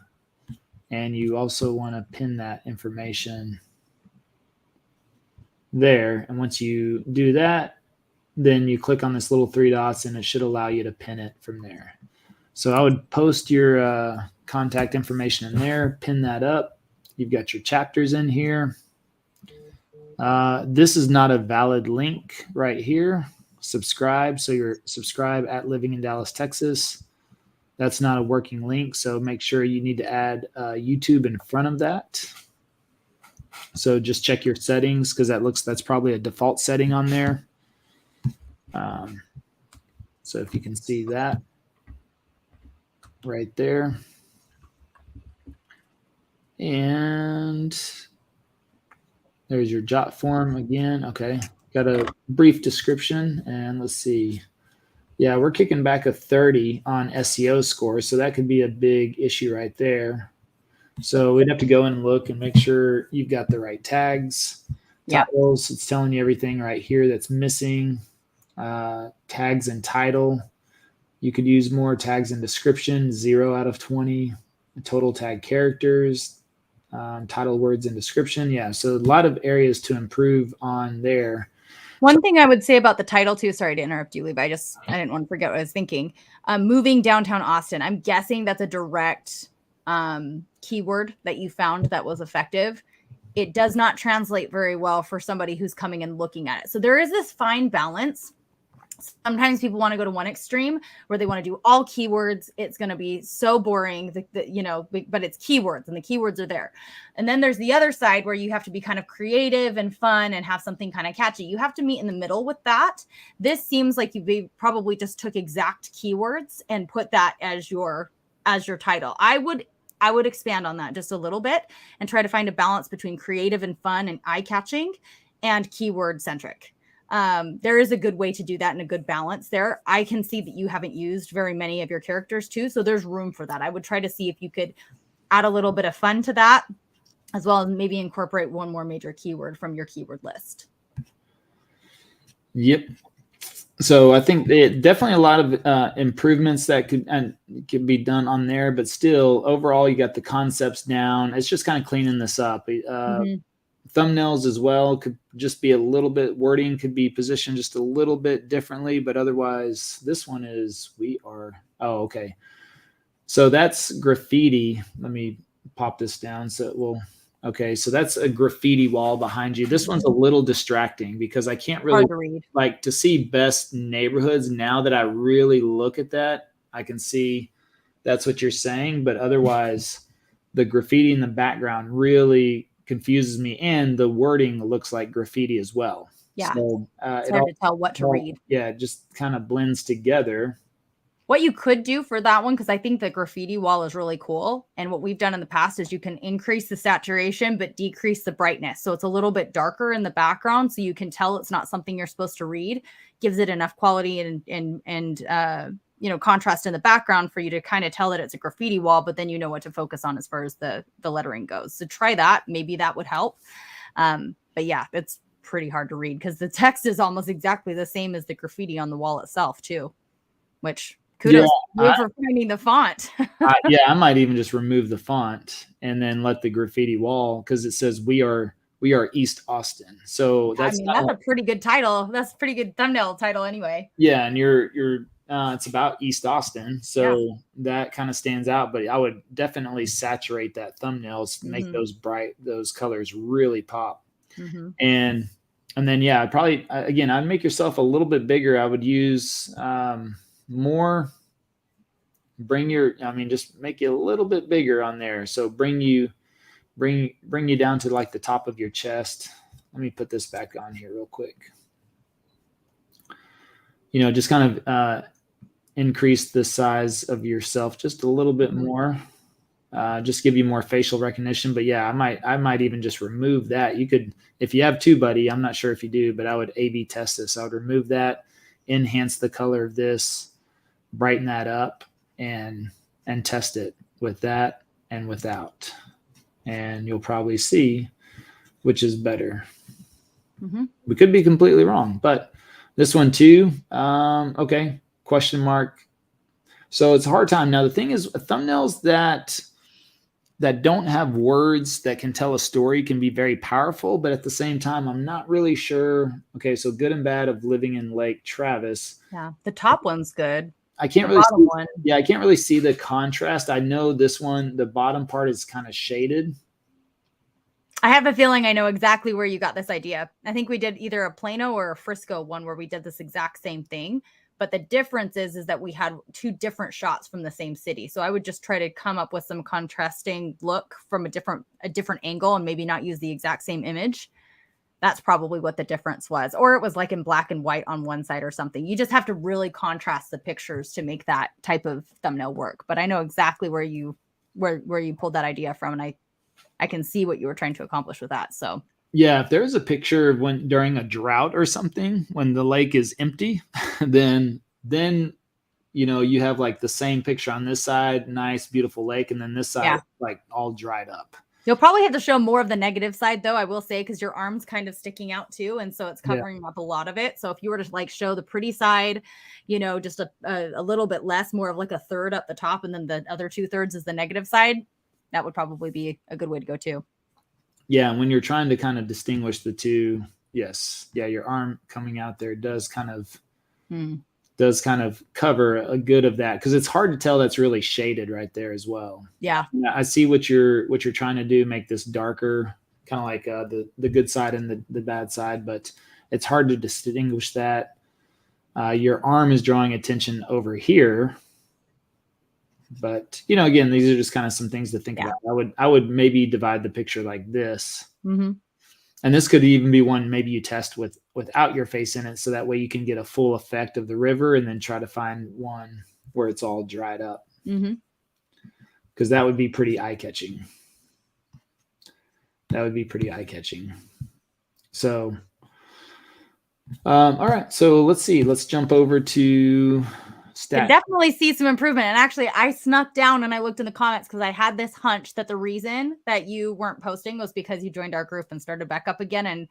and you also want to pin that information there. And once you do that, then you click on this little 3 dots and it should allow you to pin it from there. So I would post your contact information in there, pin that up. You've got your chapters in here. This is not a valid link right here. Subscribe. So you're subscribe at Living in Dallas, Texas. That's not a working link. So make sure you need to add YouTube in front of that. So just check your settings because that's probably a default setting on there. So if you can see that right there. And there's your jot form again. Okay. Got a brief description and let's see. Yeah, we're kicking back a 30 on SEO score. So that could be a big issue right there. So we'd have to go in and look and make sure you've got the right tags. Titles, it's telling you everything right here that's missing. Tags and title. You could use more tags and description, 0 out of 20. Total tag characters, title, words, and description. Yeah, so a lot of areas to improve on there. One thing I would say about the title too, sorry to interrupt you, Levi, I didn't want to forget what I was thinking. Moving downtown Austin, I'm guessing that's a direct keyword that you found that was effective. It does not translate very well for somebody who's coming and looking at it. So there is this fine balance. Sometimes people want to go to one extreme where they want to do all keywords. It's going to be so boring, but it's keywords and the keywords are there. And then there's the other side where you have to be kind of creative and fun and have something kind of catchy. You have to meet in the middle with that. This seems like you probably just took exact keywords and put that as your title. I would expand on that just a little bit and try to find a balance between creative and fun and eye-catching and keyword centric. There is a good way to do that and a good balance there. I can see that you haven't used very many of your characters too, so there's room for that. I would try to see if you could add a little bit of fun to that, as well as maybe incorporate one more major keyword from your keyword list. Yep. So I think definitely a lot of improvements that could be done on there, but still overall you got the concepts down. It's just kind of cleaning this up. Thumbnails as well could just be a little bit, wording could be positioned just a little bit differently, but otherwise this one is, okay. So that's graffiti. Let me pop this down so it will, okay. So that's a graffiti wall behind you. This one's a little distracting because I can't really like to see best neighborhoods. Now that I really look at that, I can see that's what you're saying, but otherwise the graffiti in the background really confuses me, and the wording looks like graffiti as well. Yeah, so, it's hard to tell what to read. Yeah, it just kind of blends together. What you could do for that one, because I think the graffiti wall is really cool, and what we've done in the past is you can increase the saturation but decrease the brightness, so it's a little bit darker in the background, so you can tell it's not something you're supposed to read. Gives it enough quality and contrast in the background for you to kind of tell that it's a graffiti wall, but then you know what to focus on as far as the lettering goes. So try that. Maybe that would help. But yeah, it's pretty hard to read because the text is almost exactly the same as the graffiti on the wall itself too, which kudos to you for finding the font. I might even just remove the font and then let the graffiti wall, because it says we are East Austin. So that's a pretty good title. That's a pretty good thumbnail title anyway. Yeah. And you're it's about East Austin. So that kind of stands out, but I would definitely saturate that thumbnails, make those colors really pop. And then, I'd probably, again, I'd make yourself a little bit bigger. I would use more, just make you a little bit bigger on there. So bring you down to like the top of your chest. Let me put this back on here real quick. Just kind of increase the size of yourself just a little bit more, just give you more facial recognition. But yeah, I might even just remove that. You could, if you have TubeBuddy, I'm not sure if you do, but I would A/B test this. I would remove that, enhance the color of this, brighten that up, and test it with that and without. And you'll probably see which is better. We could be completely wrong, but this one too. Okay. Question mark. So it's a hard time. Now the thing is, thumbnails that that don't have words that can tell a story can be very powerful, but at the same time, I'm not really sure. Okay, so good and bad of living in Lake Travis. Yeah, the top one's good. I can't The really bottom see, one. yeah, I can't really see the contrast. I know this one, the bottom part is kind of shaded. I have a feeling I know exactly where you got this idea. I think we did either a Plano or a Frisco one where we did this exact same thing. But the difference is that we had two different shots from the same city. So I would just try to come up with some contrasting look from a different angle and maybe not use the exact same image. That's probably what the difference was. Or it was like in black and white on one side or something. You just have to really contrast the pictures to make that type of thumbnail work. But I know exactly where you pulled that idea from, and I can see what you were trying to accomplish with that. So yeah, if there's a picture of when during a drought or something, when the lake is empty, then you have like the same picture on this side, nice, beautiful lake, and then this side like all dried up. You'll probably have to show more of the negative side, though, I will say, because your arm's kind of sticking out too, and so it's covering up a lot of it. So if you were to like show the pretty side, just a little bit less, more of like a third up the top, and then the other 2/3 is the negative side, that would probably be a good way to go too. Yeah, when you're trying to kind of distinguish the two, yes, yeah, your arm coming out there does kind of cover a good of that, because it's hard to tell that's really shaded right there as well. Yeah, I see what you're trying to do, make this darker, kind of like the good side and the bad side, but it's hard to distinguish that. Your arm is drawing attention over here. But again, these are just kind of some things to think about. I would maybe divide the picture like this, and this could even be one maybe you test without your face in it, so that way you can get a full effect of the river, and then try to find one where it's all dried up, because that would be pretty eye-catching. So, all right. So let's see. Let's jump over to. I definitely see some improvement. And actually, I snuck down and I looked in the comments because I had this hunch that the reason that you weren't posting was because you joined our group and started back up again. And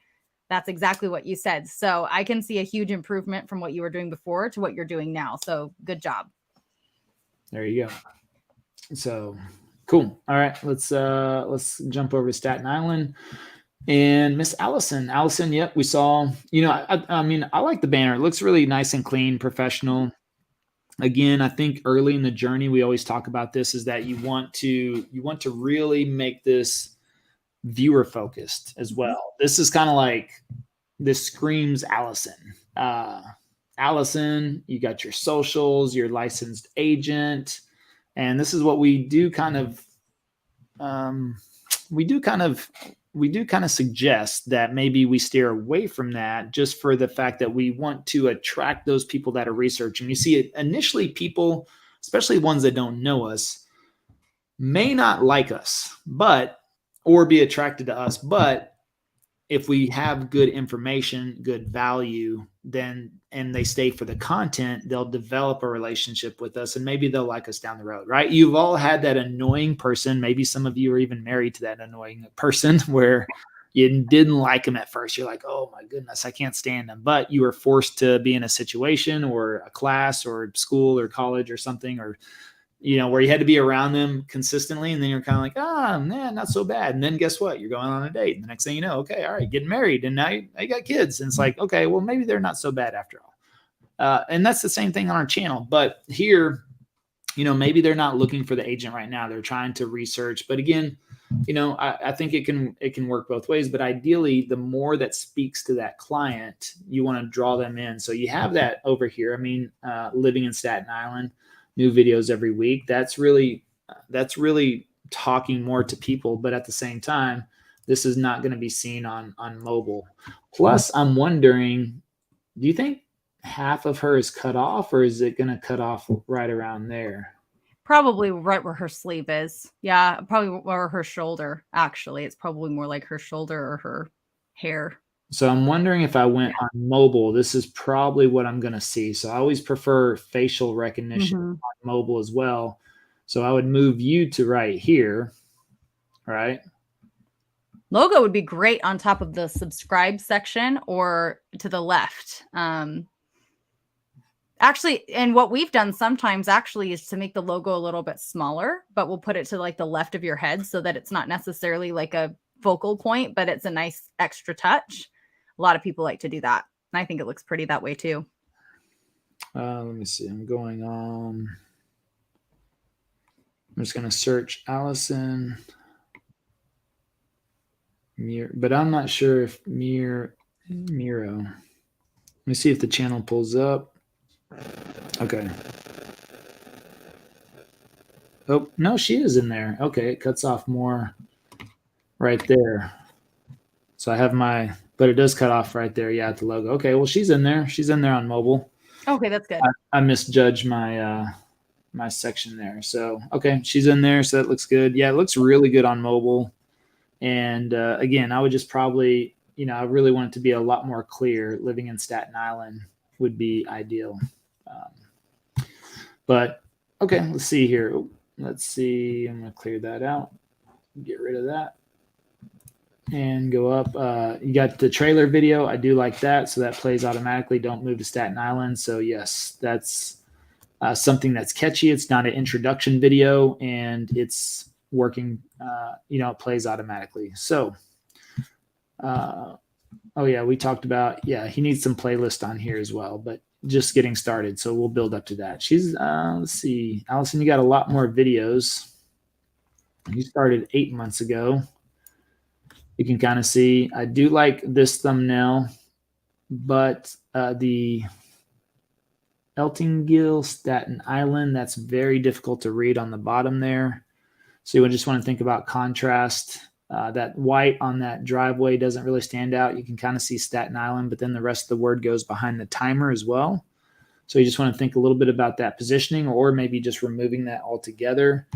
that's exactly what you said. So I can see a huge improvement from what you were doing before to what you're doing now. So good job. There you go. So cool. All right. Let's jump over to Staten Island. And Miss Allison, yep, we saw, I mean, I like the banner. It looks really nice and clean, professional. Again, I think early in the journey, we always talk about this, is that you want to really make this viewer focused as well. This is kind of like, this screams Allison. Allison, you got your socials, your licensed agent. And this is what we do kind of suggest that maybe we steer away from that, just for the fact that we want to attract those people that are researching. You see, initially people, especially ones that don't know us, may not like us, or be attracted to us. But if we have good information, good value, and they stay for the content, they'll develop a relationship with us, and maybe they'll like us down the road, right? You've all had that annoying person. Maybe some of you are even married to that annoying person where you didn't like them at first. You're like, oh my goodness, I can't stand them. But you were forced to be in a situation or a class or school or college or something, or where you had to be around them consistently. And then you're kind of like, man, not so bad. And then guess what? You're going on a date. And the next thing you know, okay, all right, getting married. And now you got kids. And it's like, okay, well, maybe they're not so bad after all. And that's the same thing on our channel. But here, maybe they're not looking for the agent right now. They're trying to research. But again, I think it can work both ways. But ideally, the more that speaks to that client, you want to draw them in. So you have that over here. I mean, living in Staten Island, new videos every week. That's really talking more to people. But at the same time, this is not going to be seen on mobile. Plus, I'm wondering, do you think half of her is cut off, or is it going to cut off right around there? Probably right where her sleeve is. Yeah, probably where her shoulder. Actually, it's probably more like her shoulder or her hair. So I'm wondering if I went on mobile, this is probably what I'm going to see. So I always prefer facial recognition on mobile as well. So I would move you to right here, right? Logo would be great on top of the subscribe section or to the left. Actually, and what we've done sometimes actually is to make the logo a little bit smaller, but we'll put it to like the left of your head so that it's not necessarily like a focal point, but it's a nice extra touch. A lot of people like to do that. And I think it looks pretty that way too. Let me see. I'm going on. I'm just going to search Allison. But I'm not sure if Miro. Let me see if the channel pulls up. Okay. Oh, no, she is in there. Okay, it cuts off more right there. So I have but it does cut off right there. Yeah, at the logo. Okay, well, she's in there. She's in there on mobile. Okay, that's good. I misjudged my my section there. So, okay, she's in there. So that looks good. Yeah, it looks really good on mobile. And again, I would just probably, I really want it to be a lot more clear. Living in Staten Island would be ideal. But okay, let's see here. Let's see. I'm going to clear that out. Get rid of that. And go up. You got the trailer video. I do like that. So that plays automatically. Don't move to Staten Island. So yes, that's something that's catchy. It's not an introduction video, and it's working. It plays automatically. So, oh yeah, we talked about, he needs some playlist on here as well, but just getting started. So we'll build up to that. Let's see, Allison, you got a lot more videos. You started 8 months ago. You can kind of see, I do like this thumbnail, but the Eltingville, Staten Island, that's very difficult to read on the bottom there. So you just want to think about contrast. That white on that driveway doesn't really stand out. You can kind of see Staten Island, but then the rest of the word goes behind the timer as well. So you just want to think a little bit about that positioning, or maybe just removing that altogether.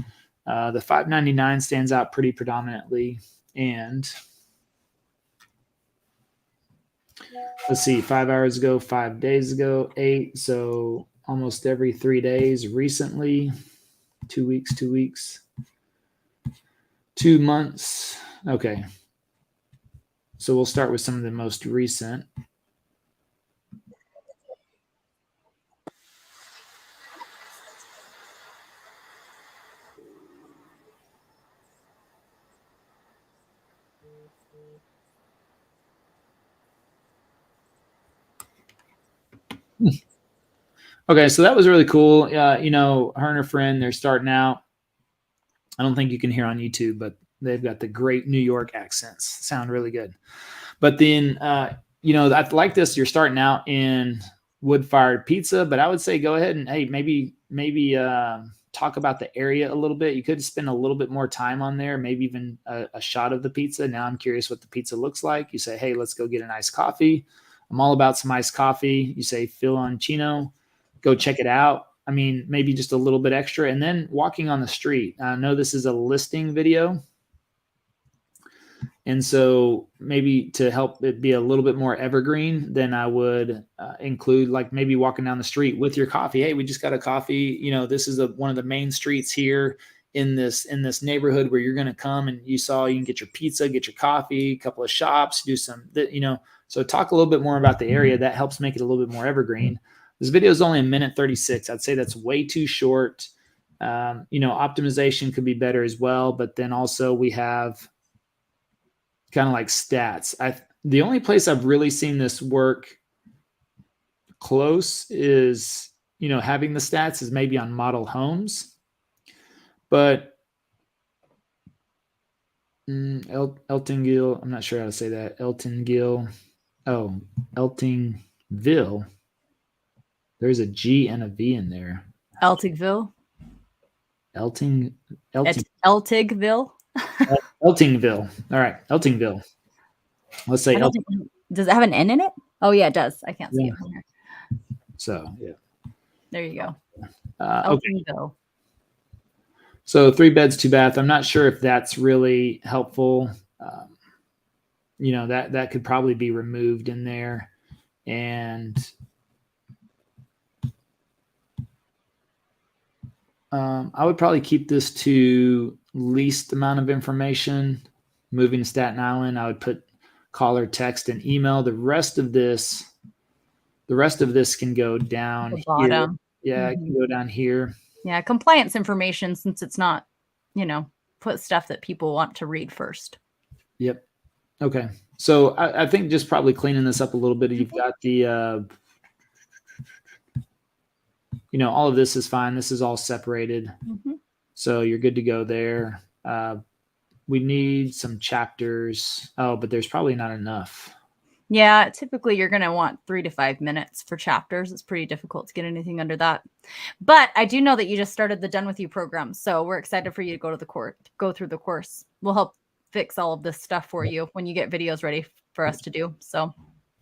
The $5.99 stands out pretty predominantly. And let's see, 5 hours ago, 5 days ago, 8. So almost every 3 days recently, 2 weeks, 2 weeks. 2 months. Okay. So we'll start with some of the most recent. Okay, so that was really cool. Her and her friend, they're starting out. I don't think you can hear on YouTube, but they've got the great New York accents. Sound really good. But then, I like this. You're starting out in wood-fired pizza, but I would say go ahead and, hey, maybe talk about the area a little bit. You could spend a little bit more time on there, maybe even a shot of the pizza. Now I'm curious what the pizza looks like. You say, hey, let's go get an iced coffee. I'm all about some iced coffee. You say, Filoncino, go check it out. I mean, maybe just a little bit extra. And then walking on the street. I know this is a listing video. And so maybe to help it be a little bit more evergreen, then I would include like maybe walking down the street with your coffee. Hey, we just got a coffee. This is one of the main streets here in this neighborhood where you're going to come, and you can get your pizza, get your coffee, a couple of shops, do some, so talk a little bit more about the area. That helps make it a little bit more evergreen. This video is only 1:36. I'd say that's way too short. Optimization could be better as well, but then also we have kind of like stats. The only place I've really seen this work close is, having the stats is maybe on model homes, but Eltingville, I'm not sure how to say that. Eltingville. There's a G and a V in there. Eltingville. Eltingville. Eltingville. All right. Eltingville. Let's say does it have an N in it? Oh yeah, it does. I can't see it from here. So yeah. There you go. Eltingville. Okay. So 3 beds, 2 bath. I'm not sure if that's really helpful. That could probably be removed in there. And I would probably keep this to least amount of information. Moving to Staten Island, I would put caller, text, and email. The rest of this, The rest of this can go down The here. bottom. Yeah, it can go down here. Yeah, compliance information, since it's not, put stuff that people want to read first. Yep. Okay. So I think just probably cleaning this up a little bit. You've got the, all of this is fine. This is all separated. So you're good to go there. We need some chapters. Oh, but there's probably not enough. Yeah, typically you're going to want 3 to 5 minutes for chapters. It's pretty difficult to get anything under that. But I do know that you just started the Done With You program. So we're excited for you to go through the course. We'll help fix all of this stuff for you when you get videos ready for us to do. So.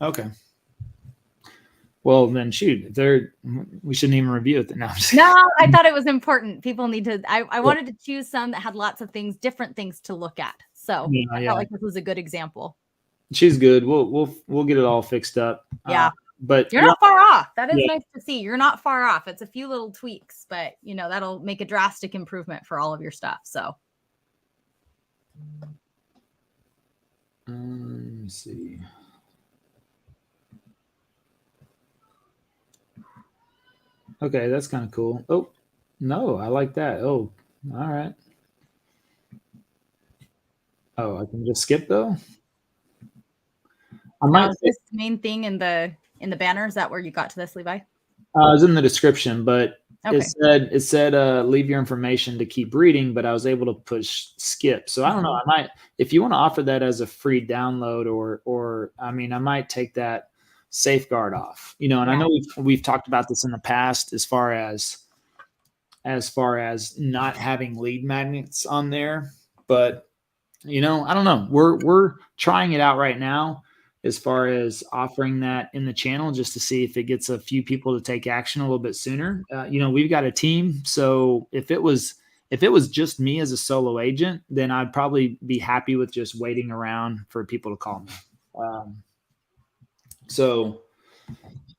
Okay. Well, then shoot, we shouldn't even review it. No, I thought it was important. People need to, I wanted to choose some that had lots of things, different things to look at. So I felt like this was a good example. She's good. We'll get it all fixed up. Yeah. But you're not far off. That is nice to see. You're not far off. It's a few little tweaks, but that'll make a drastic improvement for all of your stuff. So let me see. Okay, that's kind of cool. Oh, no, I like that. Oh, all right. Oh, I can just skip though. Is this the main thing in the banner? Is that where you got to this, Levi? It was in the description, but it said leave your information to keep reading, but I was able to push skip. So I don't know. I might, if you want to offer that as a free download, or I might take that safeguard off. And I know we've talked about this in the past as far as not having lead magnets on there, but I don't know. We're trying it out right now as far as offering that in the channel, just to see if it gets a few people to take action a little bit sooner. We've got a team. So if it was just me as a solo agent, then I'd probably be happy with just waiting around for people to call me.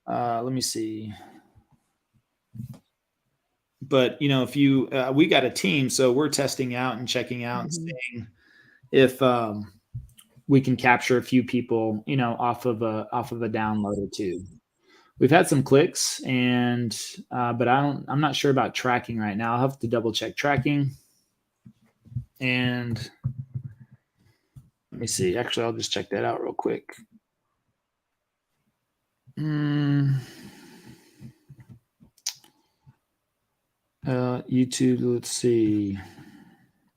Let me see. But if you, we got a team, so we're testing out and checking out and seeing if we can capture a few people, off of a download or two. We've had some clicks, and but I'm not sure about tracking right now. I'll have to double check tracking. And let me see. Actually, I'll just check that out real quick. YouTube, let's see.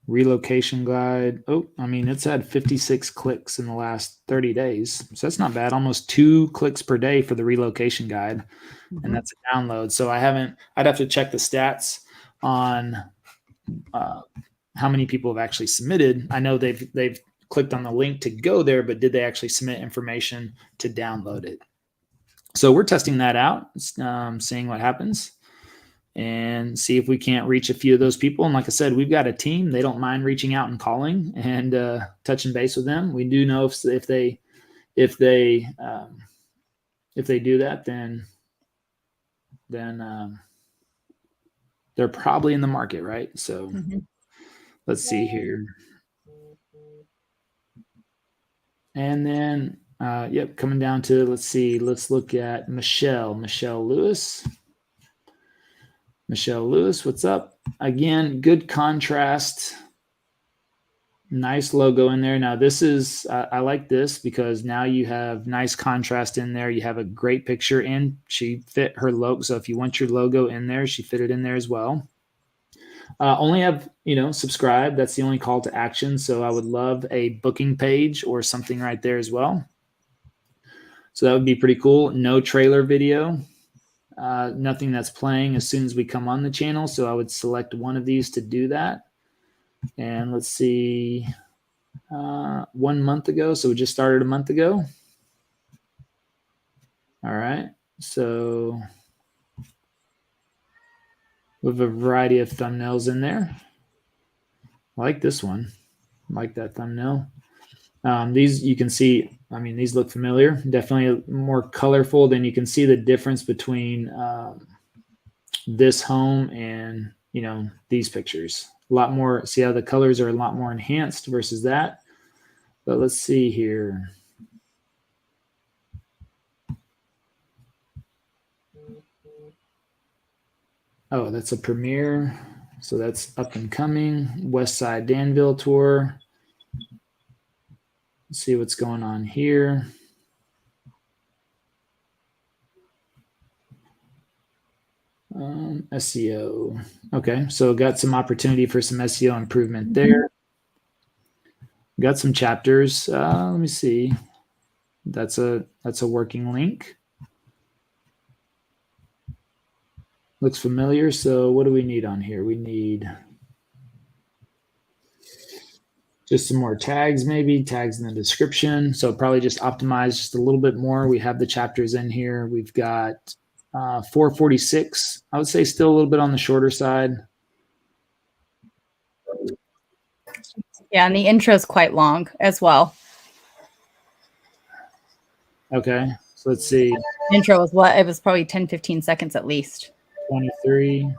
Relocation guide. Oh, it's had 56 clicks in the last 30 days. So that's not bad. Almost 2 clicks per day for the relocation guide. And that's a download. So I'd have to check the stats on how many people have actually submitted. I know they've clicked on the link to go there, but did they actually submit information to download it? So we're testing that out, seeing what happens, and see if we can't reach a few of those people. And like I said, we've got a team. They don't mind reaching out and calling and touching base with them. We do know if they do that, then they're probably in the market, right? So let's see here. And then, coming down to, let's look at Michelle Lewis. Michelle Lewis, what's up? Again, good contrast. Nice logo in there. Now this is, I like this because now you have nice contrast in there. You have a great picture, and she fit her logo. So if you want your logo in there, she fit it in there as well. Only have, subscribe. That's the only call to action. So I would love a booking page or something right there as well. So that would be pretty cool. No trailer video. Nothing that's playing as soon as we come on the channel. So I would select one of these to do that. And let's see, 1 month ago. So we just started a month ago. All right. So we have a variety of thumbnails in there. I like this one. I like that thumbnail. These you can see, these look familiar. Definitely more colorful. Then you can see the difference between this home and, these pictures. A lot more, see how the colors are a lot more enhanced versus that. But let's see here. Oh, that's a premiere. So that's up and coming. West Side Danville tour. Let's see what's going on here. SEO. Okay, so got some opportunity for some SEO improvement there. Got some chapters. Let me see. That's a working link. Looks familiar. So what do we need on here? We need just some more tags, maybe tags in the description. So probably just optimize just a little bit more. We have the chapters in here. We've got 446. I would say still a little bit on the shorter side. Yeah, and the intro is quite long as well. Okay, so let's see. Intro was what? It was probably 10, 15 seconds at least. 23.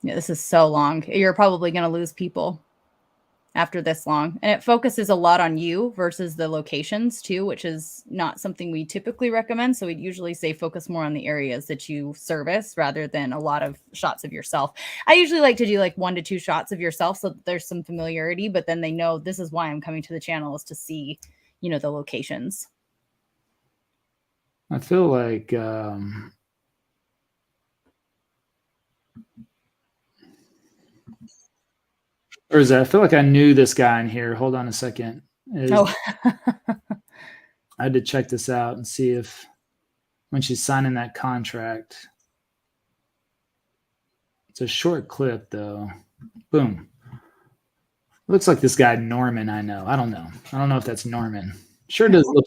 Yeah, this is so long. You're probably going to lose people after this long. And it focuses a lot on you versus the locations too, which is not something we typically recommend. So we'd usually say focus more on the areas that you service rather than a lot of shots of yourself. I usually like to do like 1 to 2 shots of yourself so that there's some familiarity, but then they know this is why I'm coming to the channel, is to see, you know, the locations. I feel like or is that? I feel like I knew this guy in here. Hold on a second. I had to check this out and see if when she's signing that contract. It's a short clip though. Boom. Looks like this guy Norman. I know. I don't know. I don't know if that's Norman. Sure does look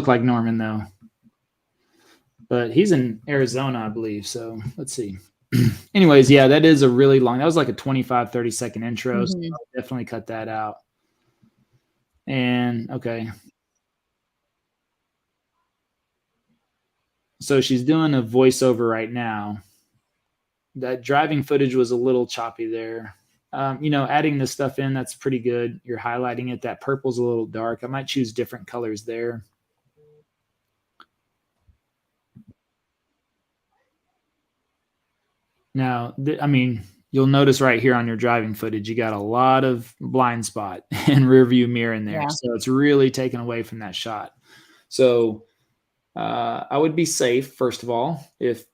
like Norman though. But he's in Arizona, I believe. So let's see. Anyways, yeah, that is a really long. That was like a 25, 30-second intro. So I'll definitely cut that out. And okay. So she's doing a voiceover right now. That driving footage was a little choppy there. You know, adding this stuff in, that's pretty good. You're highlighting it. That purple's a little dark. I might choose different colors there. Now, I mean, you'll notice right here on your driving footage, you got a lot of blind spot and rear view mirror in there. Yeah. So it's really taken away from that shot. So I would be safe, first of all. If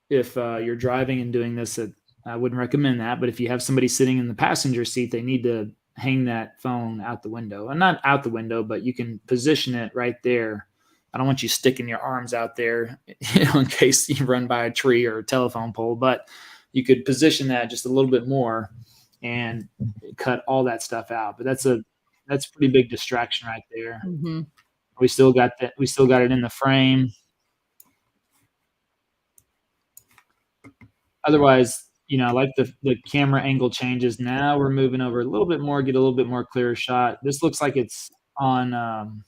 you're driving and doing this, I wouldn't recommend that. But if you have somebody sitting in the passenger seat, they need to hang that phone out the window. And not out the window, but you can position it right there. I don't want you sticking your arms out there, you know, in case you run by a tree or a telephone pole, but you could position that just a little bit more and cut all that stuff out. But that's a pretty big distraction right there. Mm-hmm. We still got that. We still got it in the frame. Otherwise, you know, I like the camera angle changes. Now we're moving over a little bit more, get a little bit more clearer shot. This looks like it's on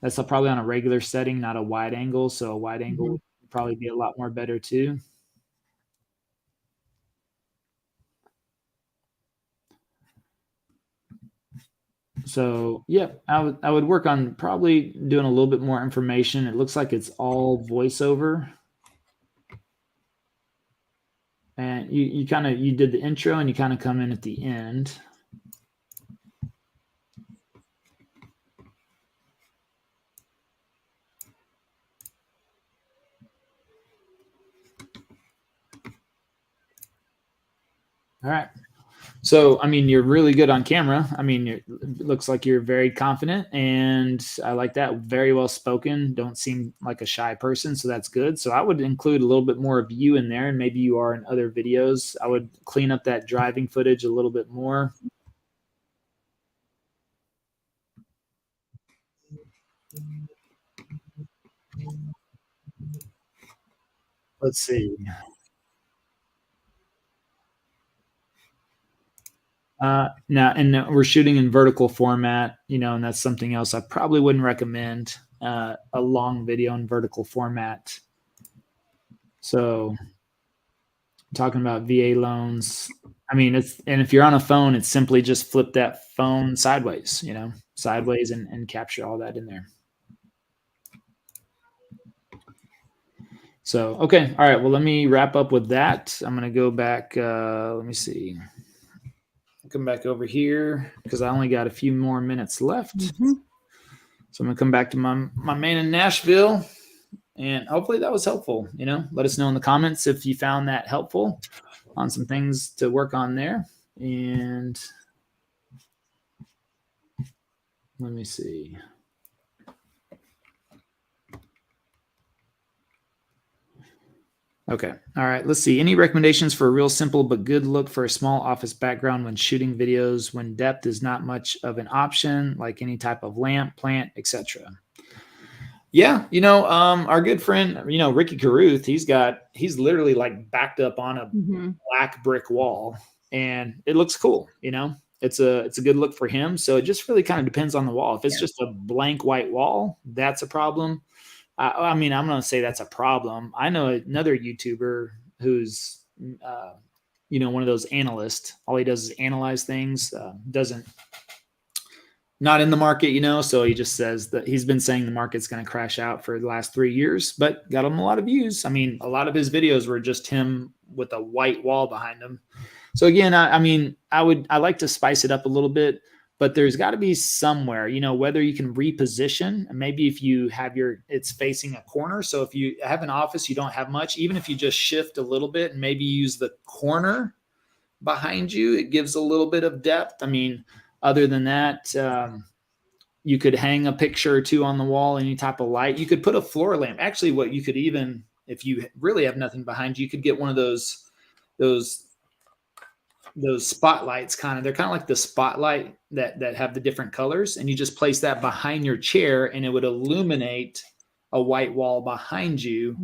that's probably on a regular setting, not a wide angle. So a wide angle would probably be a lot more better too. So yeah, I would work on probably doing a little bit more information. It looks like it's all voiceover. And you did the intro and you kind of come in at the end. All right. So, I mean, you're really good on camera. I mean, it looks like you're very confident, and I like that. Very well spoken. Don't seem like a shy person, so that's good. So I would include a little bit more of you in there, and maybe you are in other videos. I would clean up that driving footage a little bit more. Let's see. Now, and we're shooting in vertical format, you know, and that's something else I probably wouldn't recommend, a long video in vertical format. So talking about VA loans. I mean, and if you're on a phone, it's simply just flip that phone sideways, sideways and capture all that in there. So, okay. All right. Well, let me wrap up with that. I'm going to go back. Let me see. Come back over here because I only got a few more minutes left. Mm-hmm. So I'm going to come back to my man in Nashville. And hopefully that was helpful. Let us know in the comments if you found that helpful on some things to work on there. And let me see. Okay. All right. Let's see. Any recommendations for a real simple but good look for a small office background when shooting videos when depth is not much of an option, like any type of lamp, plant, etc.? Yeah. Our good friend, Ricky Carruth, he's literally like backed up on a black brick wall and it looks cool. It's a good look for him. So it just really kind of depends on the wall. If it's just a blank white wall, that's a problem. I mean, I'm going to say that's a problem. I know another YouTuber who's, one of those analysts. All he does is analyze things, not in the market, so he just says that he's been saying the market's going to crash out for the last 3 years, but got him a lot of views. I mean, a lot of his videos were just him with a white wall behind him. So again, I like to spice it up a little bit. But there's got to be somewhere, whether you can reposition, and maybe if you have it's facing a corner. So if you have an office, you don't have much, even if you just shift a little bit and maybe use the corner behind you, it gives a little bit of depth. I mean, other than that, you could hang a picture or two on the wall, any type of light. You could put a floor lamp. Actually, what you could even, if you really have nothing behind you, you could get one of those spotlights they're kind of like the spotlight that have the different colors, and you just place that behind your chair and it would illuminate a white wall behind you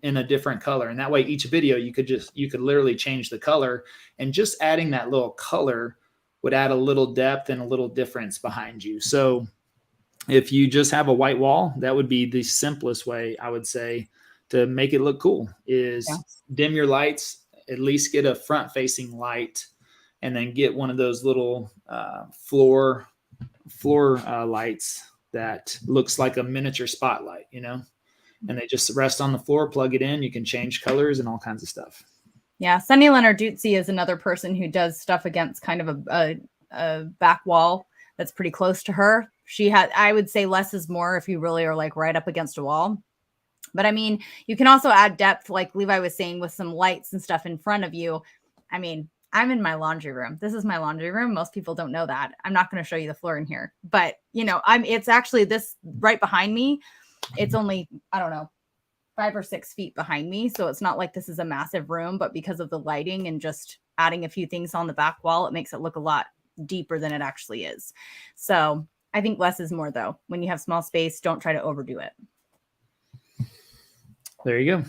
in a different color. And that way each video you could literally change the color, and just adding that little color would add a little depth and a little difference behind you. So if you just have a white wall, that would be the simplest way, I would say, to make it look cool is dim your lights, at least get a front facing light, and then get one of those little floor lights that looks like a miniature spotlight, and they just rest on the floor, plug it in. You can change colors and all kinds of stuff. Yeah. Sunny Lenarduzzi is another person who does stuff against kind of a back wall that's pretty close to her. I would say less is more if you really are like right up against a wall. But I mean, you can also add depth, like Levi was saying, with some lights and stuff in front of you. I mean, I'm in my laundry room. This is my laundry room. Most people don't know that. I'm not going to show you the floor in here, but it's actually this right behind me. It's only, I don't know, 5 or 6 feet behind me. So it's not like this is a massive room, but because of the lighting and just adding a few things on the back wall, it makes it look a lot deeper than it actually is. So I think less is more though. When you have small space, don't try to overdo it. There you go.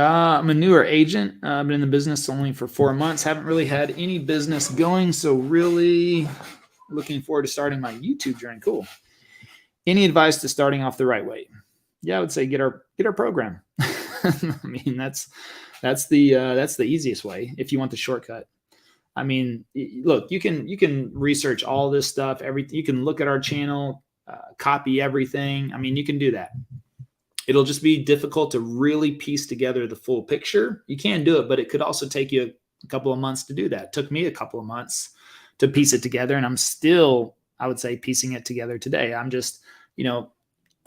I'm a newer agent. I've been in the business only for 4 months. Haven't really had any business going. So really looking forward to starting my YouTube journey. Cool. Any advice to starting off the right way? Yeah, I would say get our program. I mean, that's the easiest way if you want the shortcut. I mean, look, you can research all this stuff. You can look at our channel, copy everything. I mean, you can do that. It'll just be difficult to really piece together the full picture. You can do it, but it could also take you a couple of months to do that. It took me a couple of months to piece it together, and I'm still, I would say, piecing it together today. I'm just,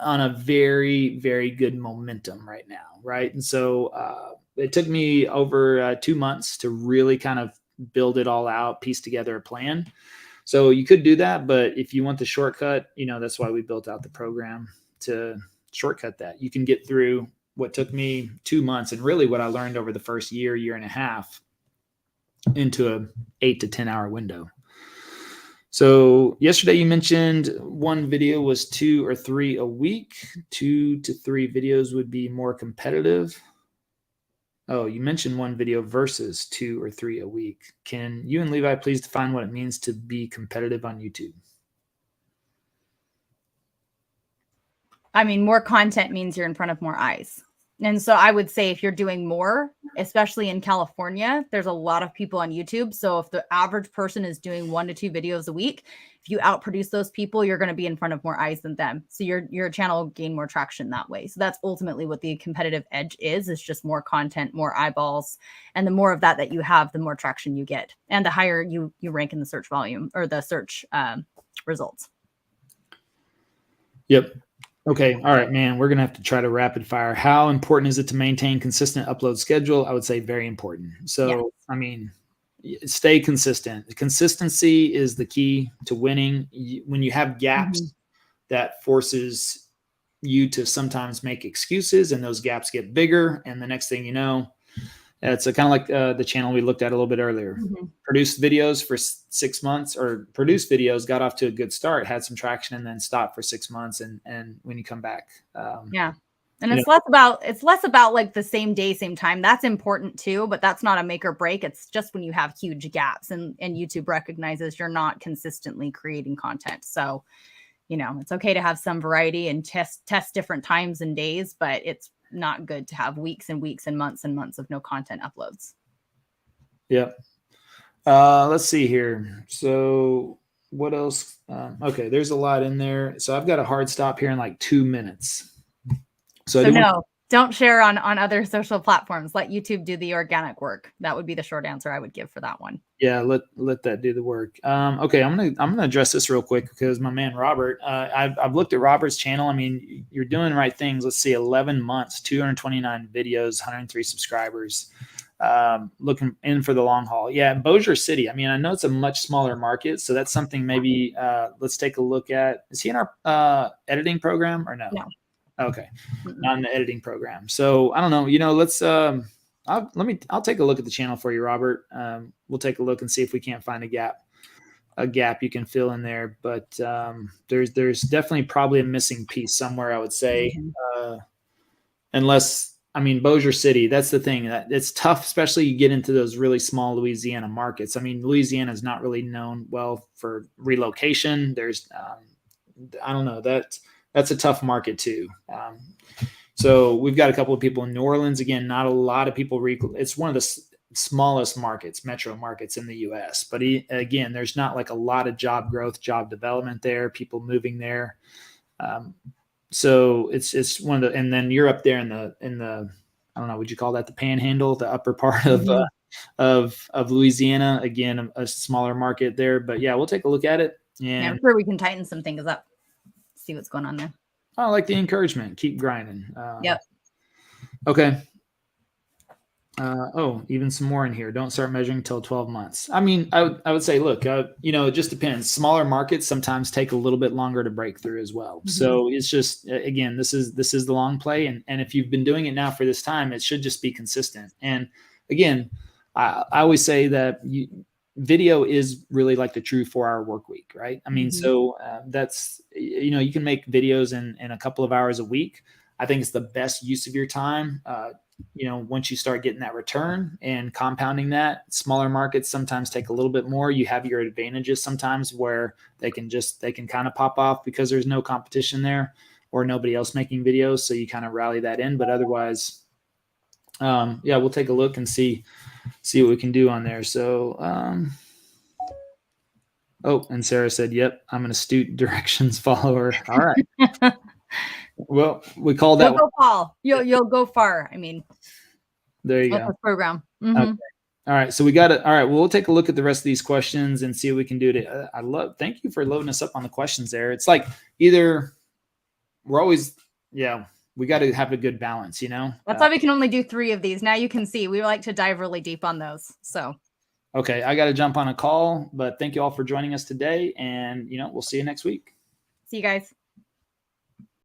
on a very, very good momentum right now, right? And so it took me over 2 months to really kind of build it all out, piece together a plan. So you could do that, but if you want the shortcut, that's why we built out the program to shortcut that. You can get through what took me 2 months and really what I learned over the first year and a half into a 8 to 10 hour window. So yesterday you mentioned one video was 2 or 3 a week. 2 to 3 videos would be more competitive. Oh, you mentioned one video versus 2 or 3 a week. Can you and Levi please define what it means to be competitive on YouTube? I mean, more content means you're in front of more eyes. And so I would say if you're doing more, especially in California, there's a lot of people on YouTube. So if the average person is doing 1 to 2 videos a week, if you outproduce those people, you're going to be in front of more eyes than them. So your channel will gain more traction that way. So that's ultimately what the competitive edge is just more content, more eyeballs. And the more of that you have, the more traction you get. And the higher you rank in the search volume or the search results. Yep. Okay. All right, man. We're going to have to try to rapid fire. How important is it to maintain consistent upload schedule? I would say very important. So, yeah. I mean, stay consistent. Consistency is the key to winning. When you have gaps, that forces you to sometimes make excuses, and those gaps get bigger. And the next thing you know, it's kind of like the channel we looked at a little bit earlier. Produced videos for 6 months, or produced videos, got off to a good start, had some traction, and then stopped for 6 months. And when you come back, yeah. And it's less about like the same day, same time. That's important too, but that's not a make or break. It's just when you have huge gaps, and YouTube recognizes you're not consistently creating content. So, it's okay to have some variety and test different times and days, but it's not good to have weeks and weeks and months of no content uploads. Yep. Let's see here. So what else? Okay, there's a lot in there. So I've got a hard stop here in like 2 minutes. So don't share on other social platforms. Let YouTube do the organic work. That would be the short answer I would give for that one. Yeah, let that do the work. Okay, I'm gonna address this real quick because my man Robert, I've looked at Robert's channel. I mean, you're doing the right things. Let's see, 11 months, 229 videos, 103 subscribers. Looking in for the long haul. Yeah, Bossier City. I mean, I know it's a much smaller market, so that's something maybe let's take a look at. Is he in our editing program or no? No. Okay, not in the editing program. So I don't know. Let's I'll take a look at the channel for you, Robert. We'll take a look and see if we can't find a gap you can fill in there. But there's definitely probably a missing piece somewhere, I would say. Unless, I mean, Bossier City, that's the thing. That it's tough, especially you get into those really small Louisiana markets. I mean, Louisiana is not really known well for relocation. There's I don't know, that's a tough market too. So we've got a couple of people in New Orleans. Again, not a lot of people. It's one of the smallest markets, metro markets in the U.S. But again, there's not like a lot of job growth, job development there, people moving there. So it's one of the, and then you're up there in the I don't know, would you call that the Panhandle, the upper part of Louisiana? Again, a smaller market there. But yeah, we'll take a look at it. And I'm sure we can tighten some things up. See what's going on there. I like the encouragement. Keep grinding. Yep. Okay. Even some more in here. Don't start measuring until 12 months. I mean, I would say, look, it just depends. Smaller markets sometimes take a little bit longer to break through as well. So it's just, again, this is the long play. And if you've been doing it now for this time, it should just be consistent. And again, I always say that video is really like the true 4-hour work week, right? I mean, so that's, you can make videos in a couple of hours a week. I think it's the best use of your time. Once you start getting that return and compounding that, smaller markets sometimes take a little bit more. You have your advantages sometimes where they can kind of pop off because there's no competition there or nobody else making videos. So you kind of rally that in, but otherwise, we'll take a look and see what we can do on there. So, and Sarah said, yep, I'm an astute directions follower. All right. Well, we call that. You'll go, Paul. You'll go far. I mean, there you go. The program. Okay. All right. So we got it. All right. Well, we'll take a look at the rest of these questions and see what we can do to, thank you for loading us up on the questions there. It's like either we're always, we got to have a good balance, That's why we can only do 3 of these. Now you can see we like to dive really deep on those. So. Okay. I got to jump on a call, but thank you all for joining us today. And, we'll see you next week. See you guys.